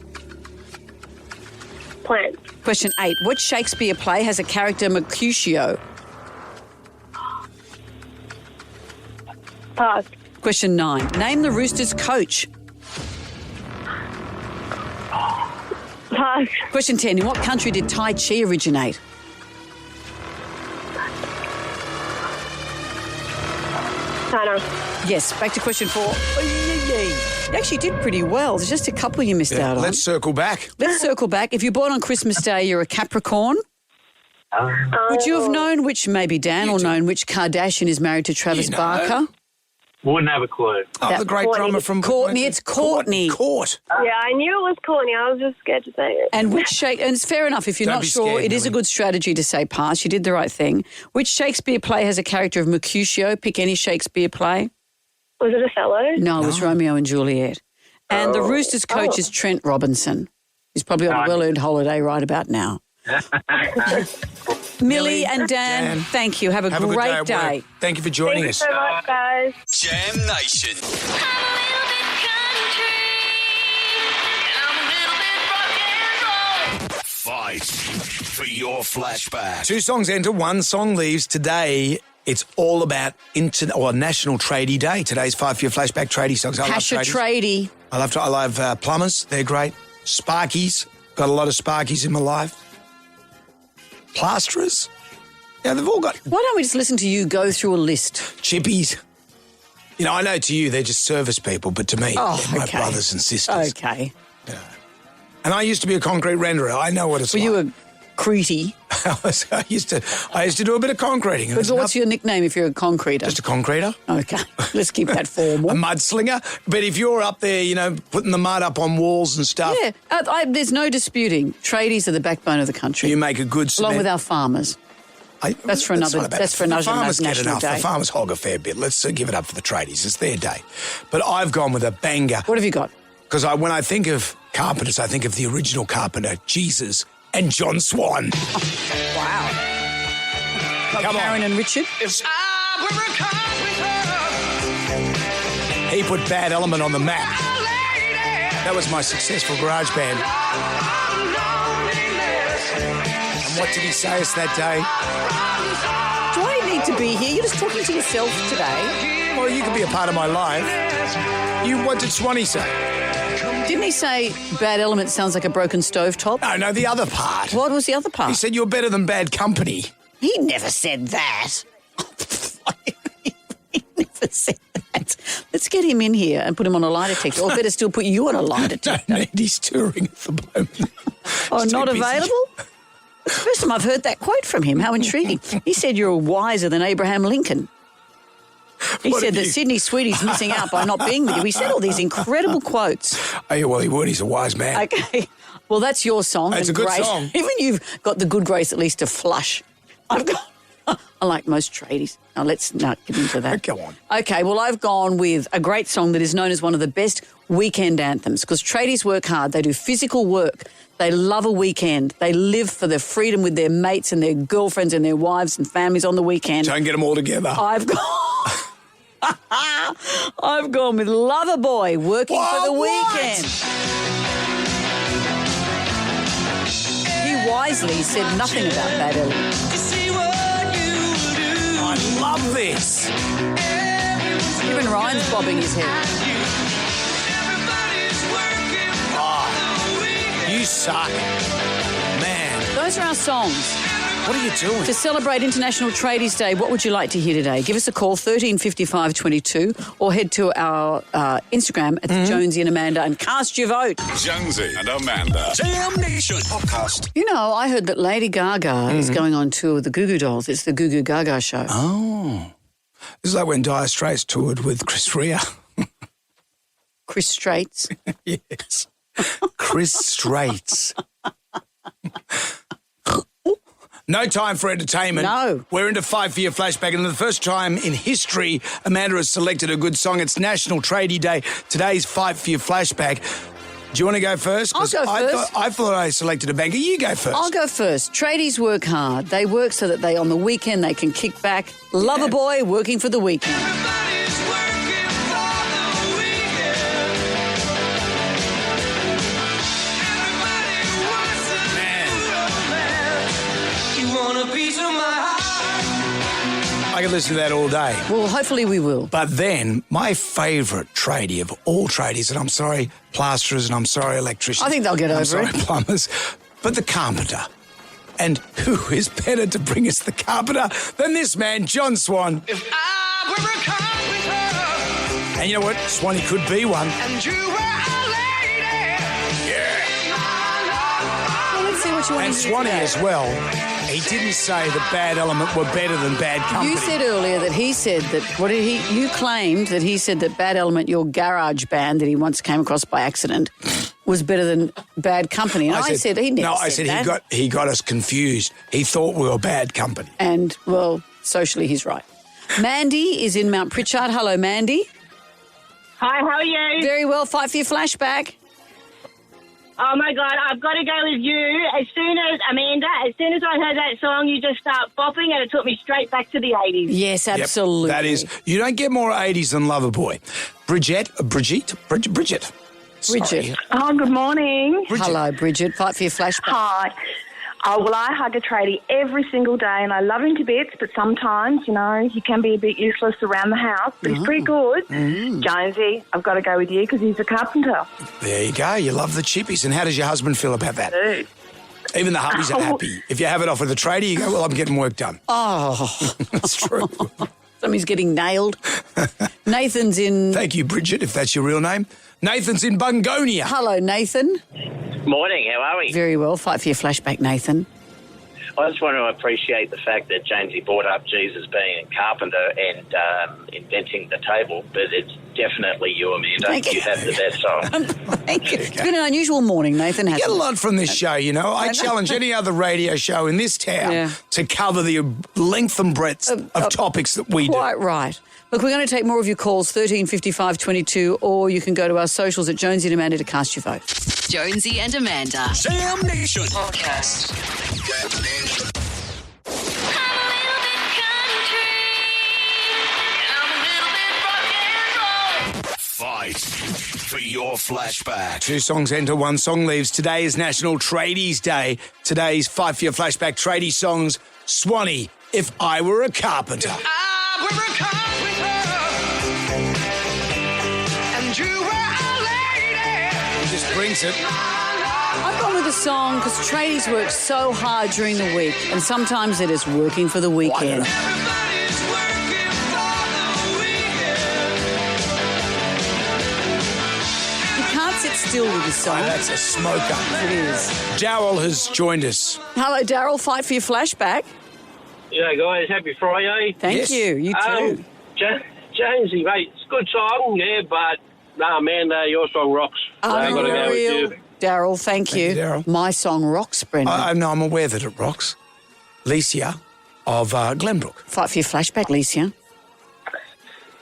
Plants.
Question 8. What Shakespeare play has a character Mercutio?
Pass.
Question 9. Name the Roosters' coach.
Pass.
Question 10. In what country did Tai Chi originate?
China.
Yes. Back to question 4. You actually did pretty well. There's just a couple you missed out on.
Let's circle back.
Let's circle back. If you're born on Christmas Day, you're a Capricorn. Would you have known which, maybe Dan, or known which Kardashian is married to Travis Barker?
Wouldn't have a clue.
Oh, the great drummer from...
Courtney. It's Courtney.
Court.
Yeah, I knew it was Courtney. I was just scared to say it.
And which and it's fair enough if you're
Don't
not
be
sure.
scared,
It is a
Millie.
good strategy to say pass. You did the right thing. Which Shakespeare play has a character of Mercutio? Pick any Shakespeare play.
Was it Othello?
No, it was Romeo and Juliet. And the Roosters' coach is Trent Robinson. He's probably on a well-earned holiday right about now. Millie and Dan, thank you. Have a
good
great
day at
day.
work. Thank you for joining us.
Thank you so much, guys.
Jam Nation. Fight for your flashback.
2 songs enter, 1 song leaves. Today, it's all about National Tradie Day. Today's 5 for your flashback tradie songs. I
Hash a
love tradies.
tradie.
I love plumbers. They're great. Sparkies. Got a lot of Sparkies in my life. Plasterers. Yeah, they've all got...
Why don't we just listen to you go through a list?
Chippies. You know, I know to you they're just service people, but to me, they're my brothers and sisters.
Okay.
And I used to be a concrete renderer. I know what it's like.
Were you a Cretie?
I used to do a bit of concreting.
But what's your nickname if you're a concreter?
Just a concreter.
Okay, let's keep that formal.
A mudslinger. But if you're up there, you know, putting the mud up on walls and stuff.
Yeah, there's no disputing. Tradies are the backbone of the country.
You make a good cement.
Along with our farmers. That's for another
The farmers get
national
enough.
day.
The farmers hog a fair bit. Let's give it up for the tradies. It's their day. But I've gone with a banger.
What have you got?
Because when I think of carpenters, I think of the original carpenter, Jesus and John Swan.
Wow.
Come
Karen and Richard.
If I were a carpenter. He put Bad Element on the map. That was my successful garage band. And what did he say us that day?
Do I need to be here? You're just talking to yourself today.
Well, you could be a part of my life. What did Swanee say?
Didn't he say Bad Element sounds like a broken stovetop?
No, the other part.
What was the other part?
He said you're better than Bad Company.
He never said that. He never said that. Let's get him in here and put him on a lie detector. Or better still, put you on a lie detector.
Don't need. He's touring at the moment.
Oh, not available? It's the first time I've heard that quote from him. How intriguing. He said you're wiser than Abraham Lincoln. He said that Sydney Sweetie's missing out by not being with you. He said all these incredible quotes.
Oh, yeah, well, he would. He's a wise man.
Okay. Well, that's your song.
It's a good
great.
song.
Even you've got the good grace at least to flush. Unlike most tradies. Now, let's not get into that.
Go on.
Okay, well, I've gone with a great song that is known as one of the best weekend anthems because tradies work hard. They do physical work. They love a weekend. They live for their freedom with their mates and their girlfriends and their wives and families on the weekend.
Don't get them all together.
I've gone with Loverboy, working for the weekend. He wisely said nothing about Bad Element.
I love this.
Even Ryan's bobbing his head.
Oh, you suck. Man.
Those are our songs.
What are you doing?
To celebrate International Tradies Day, what would you like to hear today? Give us a call, 135522, or head to our Instagram at Jonesy and Amanda and cast your vote.
Jonesy and Amanda. Jam Nation podcast.
You know, I heard that Lady Gaga is going on tour with the Goo Goo Dolls. It's the Goo Goo Gaga show.
Oh. This is like when Dire Straits toured with Chris Rea.
Chris Straits.
Yes. Chris Straits. No time for entertainment.
No.
We're into 5 for your flashback, and for the first time in history, Amanda has selected a good song. It's National Tradie Day. Today's 5 for your flashback. Do you want to go first?
I'll go first.
I thought I selected a banger. You go first.
I'll go first. Tradies work hard. They work so that on the weekend, they can kick back. Loverboy, working for the weekend.
could listen to that all day.
Well, hopefully we will.
But then, my favourite tradie of all tradies, and I'm sorry, plasterers, and I'm sorry, electricians.
I think they'll get over
I'm sorry,
it.
plumbers, but the carpenter. And who is better to bring us the carpenter than this man, John Swan?
If I were a carpenter.
And you know what? Swanee could be one.
And you were a lady.
Yeah.
Well, let's see what you want
And
to hear
Swanee
today.
as well. He didn't say that Bad Element were better than Bad Company.
You said earlier that he said that, you claimed that he said that Bad Element, your garage band that he once came across by accident, was better than Bad Company. And I said he never said that.
No, I said he got us confused. He thought we were Bad Company.
And, well, socially he's right. Mandy is in Mount Pritchard. Hello, Mandy.
Hi, how are you?
Very well. Fight for your flashback.
Oh, my God, I've got to go with you. As soon as I heard that song, you just start bopping and it took me straight back to the 80s.
Yes, absolutely.
That is, you don't get more 80s than Loverboy. Bridget. Sorry.
Oh, good morning.
Hello, Bridget. Fight for your flashback.
Hi. Oh, well, I hug a tradie every single day and I love him to bits, but sometimes, he can be a bit useless around the house, but he's pretty good. Jonesy, I've got to go with you because he's a carpenter.
There you go. You love the chippies. And how does your husband feel about that?
Dude.
Even the hubbies are happy. If you have it off with a tradie, you go, well, I'm getting work done.
Oh.
That's true.
Somebody's getting nailed. Nathan's in...
Thank you, Bridget, if that's your real name. Nathan's in Bungonia.
Hello, Nathan.
Morning, how are we?
Very well. Fight for your flashback, Nathan.
I just want to appreciate the fact that Jamesy brought up Jesus being a carpenter and inventing the table, but it's definitely you, Amanda.
Thank you.
You have the best song.
Thank you. It's been an unusual morning, Nathan.
You get a lot from this show, I challenge any other radio show in this town to cover the length and breadth of topics that we do.
Quite right. Look, we're going to take more of your calls, 1355 22, or you can go to our socials at Jonesy and Amanda to cast your vote.
Jonesy and Amanda.
Jam Nation
Podcast.
Fight for your flashback.
2 songs enter, 1 song leaves. Today is National Tradies Day. Today's Fight for Your Flashback tradie songs. Swanee, If I Were a Carpenter.
I were a carpenter. And you were a lady.
He just brings it.
I've gone with a song because tradies work so hard during the week, and sometimes it is working for the weekend. You can't sit still with this song.
Oh, that's a smoker.
It is.
Daryl has joined us.
Hello, Daryl. Fight for your flashback.
Yeah, guys, happy Friday.
Thank you. You too.
Jonesy, mate, it's a good song, yeah, but man, your song rocks. I've got to go with you.
Daryl, thank you.
Daryl.
My song rocks, Brendan.
I'm aware that it rocks. Licia of Glenbrook.
Fight for your flashback, Licia.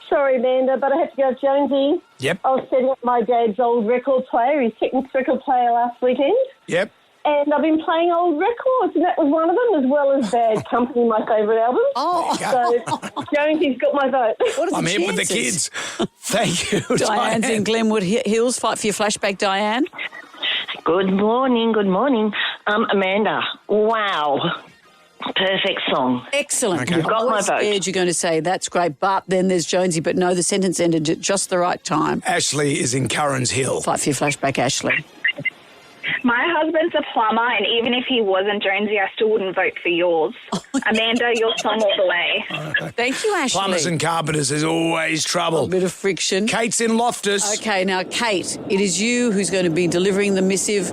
Sorry, Amanda, but I have to go with Jonesy.
Yep.
I was setting up my dad's old record player, his Technics record player last weekend.
Yep.
And I've been playing old records, and that was one of them, as well as Bad Company, my favourite album.
Oh.
So Jonesy's got my vote.
What are
I'm
the
here with the
chances?
kids. Thank you,
Diane's
Diane.
in Glenwood Hills. Fight for your flashback, Diane.
Good morning, Amanda, wow. Perfect song.
Excellent.
Okay. You've got
I
my
was
vote.
scared you're going to say that's great, but then there's Jonesy. But no, the sentence ended at just the right time.
Ashley is in Curran's Hill.
Fight for your flashback, Ashley.
My husband's a plumber, and even if he wasn't, Jonesy, I still wouldn't vote for yours. Amanda, your song all the way.
Thank you, Ashley.
Plumbers and carpenters, there's always trouble.
A bit of friction.
Kate's in Loftus.
Okay, now, Kate, it is you who's going to be delivering the missive.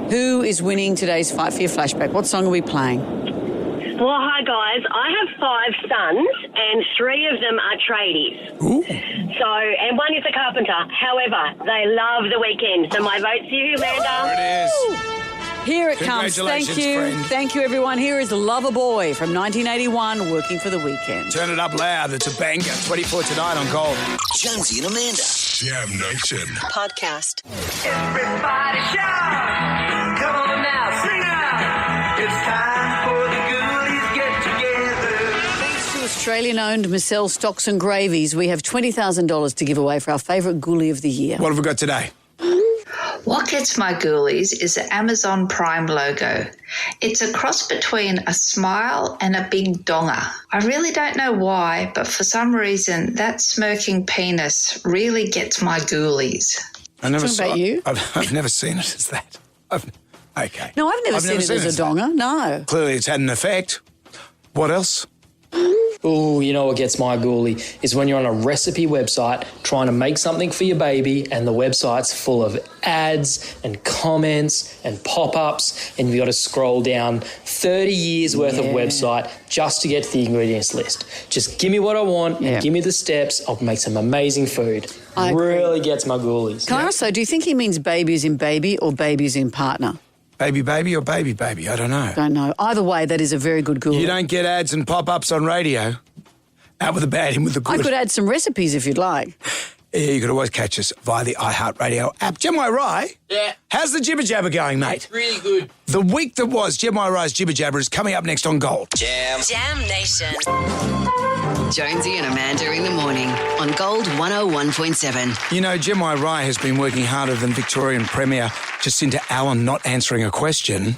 Who is winning today's Fight for your flashback? What song are we playing?
Well, hi, guys. I have 5 sons, and 3 of them are tradies.
Ooh.
So, and one is a carpenter. However, they love the weekend. So my vote's you, Amanda.
There it is.
Here it comes. Thank
Congratulations,
you.
friend.
Thank you, everyone. Here is Loverboy from 1981, working for the weekend.
Turn it up loud. It's a banger. 24 tonight on Gold.
Jonesy and Amanda.
Jam Nation
Podcast.
Everybody shout. Come on now, sing out. It's time for the ghoulies get together.
Thanks to Australian-owned Marcel Stocks and Gravies, we have $20,000 to give away for our favourite ghoulie of the year.
What have we got today?
What gets my ghoulies is the Amazon Prime logo. It's a cross between a smile and a big donger. I really don't know why, but for some reason, that smirking penis really gets my ghoulies.
I never saw
about you?
I've never seen it as that. Okay.
No, I've never seen it as a donger. No.
Clearly it's had an effect. What else?
Oh, you know what gets my ghoulie is when you're on a recipe website trying to make something for your baby and the website's full of ads and comments and pop-ups and you've got to scroll down 30 years worth of website just to get to the ingredients list. Just give me what I want and give me the steps. I'll make some amazing food. Really gets my ghoulies.
Can I also, do you think he means babies in baby or babies in partner?
Baby or baby? I don't know.
Don't know. Either way, that is a very good ghoulie.
You don't get ads and pop-ups on radio. Out with the bad, in with the good.
I could add some recipes if you'd like.
Yeah, you could always catch us via the iHeartRadio app. Jim Rye?
Yeah.
How's the Jibber Jabber going, mate?
Really good.
The week that was Jim Rye's Jibber Jabber is coming up next on Gold.
Jam Nation. Jonesy and Amanda in the morning on Gold 101.7.
You know, Jim Rye has been working harder than Victorian Premier Jacinta Allen not answering a question.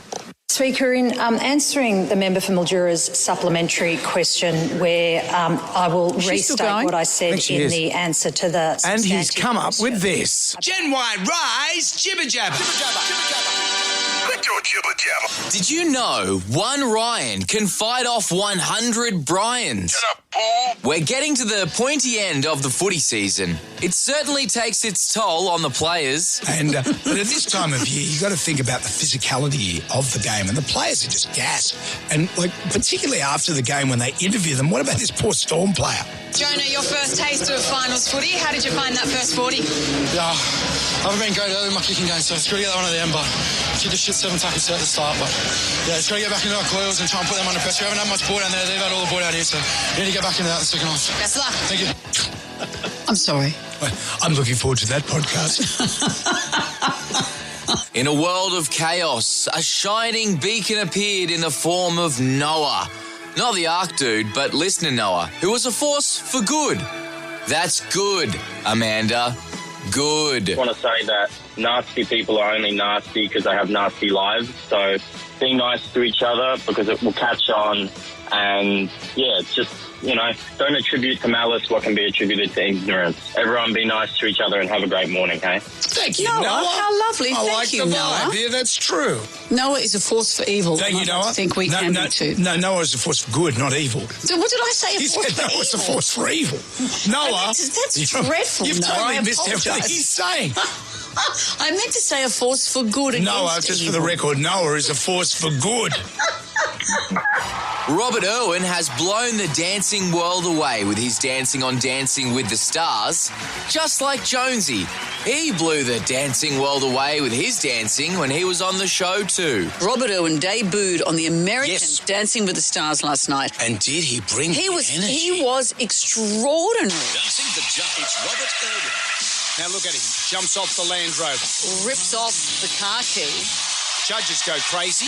Speaker, in answering the member for Mildura's supplementary question where I will restate what I said in the answer to the
And he's come up
question.
with this.
Gen Y Rise Jibber Jabber.
Did you know one Ryan can fight off 100 Bryans? We're getting to the pointy end of the footy season. It certainly takes its toll on the players.
And but at this time of year, you've got to think about the physicality of the game. And the players are just gas. And, like, particularly after the game when they interview them, what about this poor Storm player?
Jonah, your first taste of finals footy. How did you find that first 40?
Yeah, I haven't been great early in my kicking game, so it's got to get that one at the end, but kick a shit 7 tackles at the start, but yeah, it's got to get back into our coils and try and put them under pressure. We haven't had much ball down there. They've had all the ball out here, so we need to get back into that in the second half.
Best of luck.
Thank you.
I'm sorry.
I'm looking forward to that podcast.
In a world of chaos, a shining beacon appeared in the form of Noah. Not the Ark dude, but listener Noah, who was a force for good. That's good, Amanda. Good.
I want to say that nasty people are only nasty because they have nasty lives. So be nice to each other because it will catch on. And, yeah, just, you know, don't attribute to malice what can be attributed to ignorance. Everyone be nice to each other and have a great morning, hey?
Thank you,
Noah.
Noah.
How lovely.
I
Thank
like
you,
the
Noah.
vibe. Yeah, that's true.
Noah is a force for evil.
Thank you, Noah.
I think we can be too.
No, Noah is a force for good, not evil.
So what did I say?
He said Noah is a force for evil. Noah.
That's dreadful,
You've
Noah.
totally
I
missed everything
apologise.
he's saying.
I meant to say a force for good against
Noah, just for the
evil.
record, Noah is a force for good.
Robert Irwin has blown the dancing world away with his dancing on Dancing with the Stars. Just like Jonesy, he blew the dancing world away with his dancing when he was on the show too.
Robert Irwin debuted on the American Dancing with the Stars last night.
And did he bring
He was extraordinary.
Dancing the Jump. It's Robert Irwin.
Now look at him. Jumps off the Land Rover.
Rips off the car key.
Judges go crazy.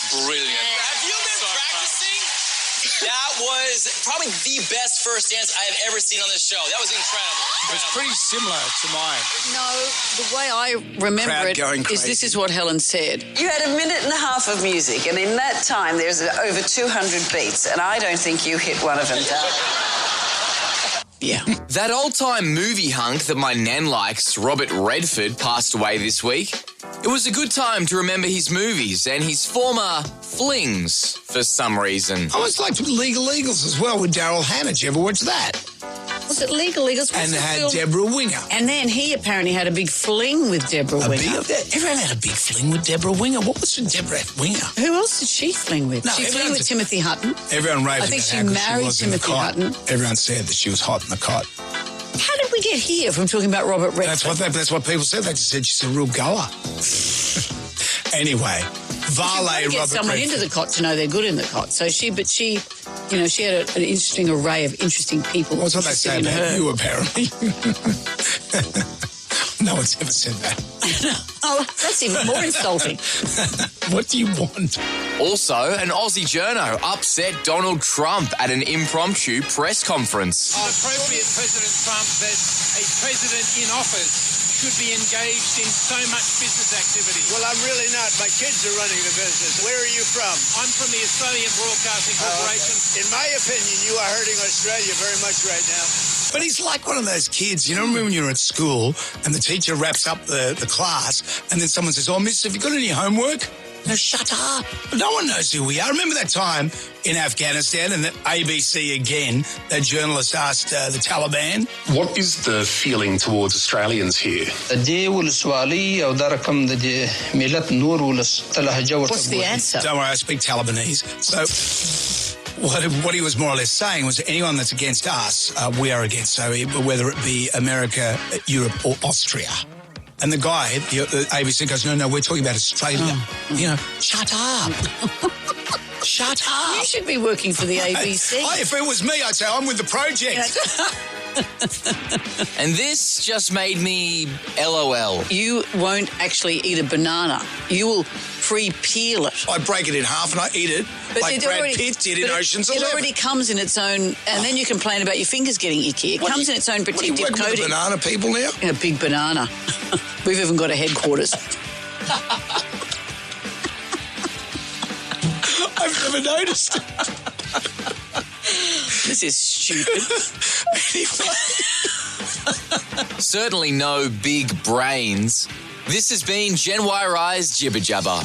Brilliant.
Have you been practicing? That was probably the best first dance I have ever seen on this show. That was incredible.
It's pretty similar to mine.
No, the way I remember
Crowd
it
going
is this
crazy.
is what Helen said.
You had a minute and a half of music, and in that time, there's over 200 beats, and I don't think you hit one of them down.
Yeah.
That old-time movie hunk that my nan likes, Robert Redford, passed away this week. It was a good time to remember his movies and his former flings for some reason.
I always liked Legal Eagles as well with Daryl Hannah. Did you ever watch that?
Was it Legal Eagles?
And it had Deborah Winger.
And then he apparently had a big fling with Deborah Winger.
Everyone had a big fling with Deborah Winger. What was with Deborah Winger?
Who else did she fling with?
No,
she fling
everyone's
with Timothy Hutton.
Everyone raved
I think
about
she
how good
married
was in the
Timothy
cot.
Hutton.
Everyone said that she was hot in the cot.
How did we get here from talking about Robert Redford?
That's what people said. They just said she's a real goer. Anyway, Varley
get
Robert
someone
Redford.
into the cot to know they're good in the cot. So she had an interesting array of interesting people.
What's what they say
interested in
about
her.
you, apparently? No one's ever said that.
Oh, that's even more insulting.
What do you want?
Also, an Aussie journo upset Donald Trump at an impromptu press conference.
Appropriate President Trump that a president in office
could be engaged in so much business activity.
Well, I'm really not. My kids are running the business. Where are you from?
I'm from the Australian Broadcasting Corporation.
In my opinion, you are hurting Australia very much right now.
But he's like one of those kids, you know, when you're at school and the teacher wraps up the class and then someone says, "Oh, miss, have you got any homework?" No, shut up. No one knows who we are. Remember that time in Afghanistan and the ABC again, that journalist asked the Taliban?
What is the feeling towards Australians here?
What's the answer?
Don't worry, I speak Talibanese. So what he was more or less saying was anyone that's against us, we are against. So whether it be America, Europe or Austria. And the guy, the ABC goes, no, we're talking about Australia. You know, shut up. Shut up.
You should be working for the ABC.
If it was me, I'd say I'm with the project.
And this just made me LOL.
You won't actually eat a banana. You will pre-peel it.
I break it in half and I eat it like Brad Pitt did in Ocean's 11.
It already comes in its own, and then you complain about your fingers getting icky. It comes in its own protective coating.
What are you working with banana people now?
A big banana. We've even got a headquarters.
I've never noticed.
This is stupid.
Certainly no big brains. This has been Gen Y Rise Jibber Jabber.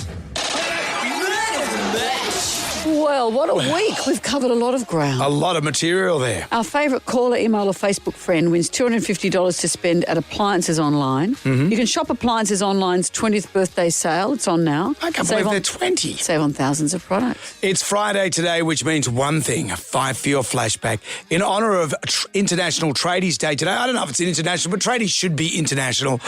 Well, what a week. We've covered a lot of ground.
A lot of material there.
Our favourite caller, email or Facebook friend wins $250 to spend at Appliances Online.
Mm-hmm.
You can shop Appliances Online's 20th birthday sale. It's on now.
I can't believe they're 20.
Save on thousands of products.
It's Friday today, which means one thing, 5 for your flashback. In honour of International Tradies Day today, I don't know if it's international, but tradies should be international.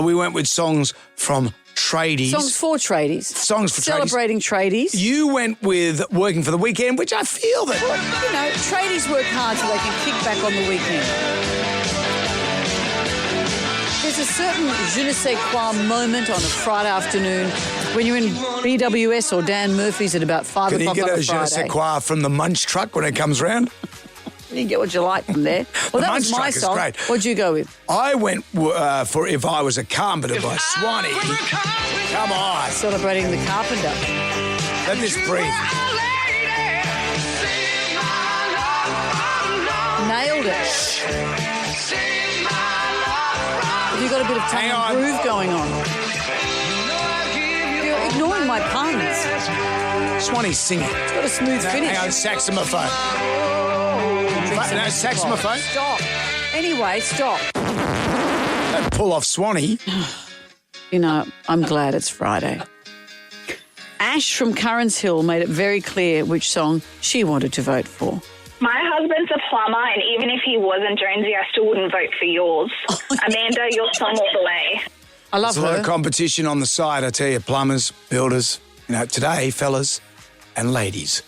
We went with songs from Tradies.
Songs for tradies.
Songs for
Celebrating tradies.
You went with Working for the Weekend, which I feel that...
Well, you know, tradies work hard so they can kick back on the weekend. There's a certain je ne sais quoi moment on a Friday afternoon when you're in BWS or Dan Murphy's at about 5 o'clock on a Friday.
Can you get a je ne sais quoi from the munch truck when it comes round?
You can get what you like from there. Well, that was my song.
Great.
What'd you go with?
I went for If I Was a Carpenter by Swanee. Come on.
Celebrating the carpenter.
Let this breathe.
Nailed it. Have you got a bit of tongue and groove going on? You're ignoring my puns.
Swanee's singing.
It's got a smooth finish.
Hang on, saxophone. No, saxophone.
Stop. Anyway, stop.
Don't pull off Swanee.
You know, I'm glad it's Friday. Ash from Currans Hill made it very clear which song she wanted to vote for.
My husband's a plumber, and even if he wasn't, Jonesy, I still wouldn't vote for yours. Amanda, your song all the way.
I love
her. There's a lot of competition on the side, I tell you. Plumbers, builders. You know, today, fellas and ladies,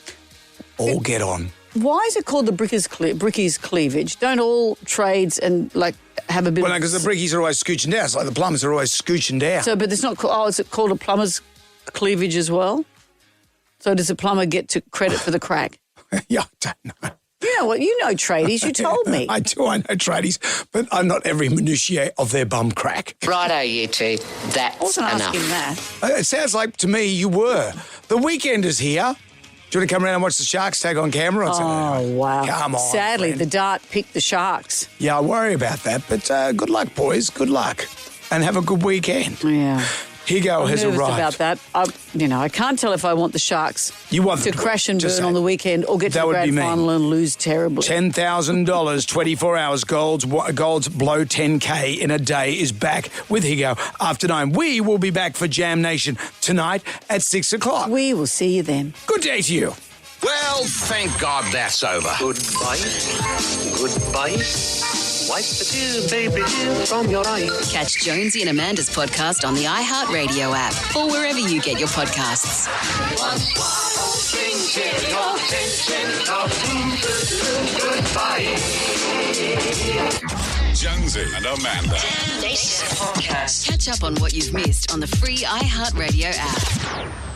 all get on.
Why is it called the brickies cleavage? Don't all trades and have a bit?
Well, no, because the brickies are always scooching down. It's like the plumbers are always scooching down.
So, but it's not. Is it called a plumber's cleavage as well? So does a plumber get to credit for the crack?
Yeah, I don't know.
You know what? You know tradies. You told me.
I do. I know tradies, but I'm not every minutiae of their bum crack.
Righto, you two. That's
I wasn't
enough.
asking that.
It sounds like to me you were. The weekend is here. Do you want to come around and watch the Sharks take on Canberra?
Oh, wow.
Come on.
Sadly,
friend.
the dart picked the Sharks.
Yeah, I worry about that. But good luck, boys. Good luck. And have a good weekend.
Yeah.
Higo has
nervous
arrived.
about that. I can't tell if I want the Sharks to crash and burn on the weekend or get to the grand final and lose terribly.
$10,000, 24 hours, Gold's Blow 10K in a day is back with Higo after 9. We will be back for Jam Nation tonight at 6 o'clock.
We will see you then.
Good day to you.
Well, thank God that's over.
Goodbye. Goodbye. Wipe the tears, baby, from your eyes.
Catch Jonesy and Amanda's podcast on the iHeartRadio app or wherever you get your podcasts.
Jonesy and Amanda.
Catch up on what you've missed on the free iHeartRadio app.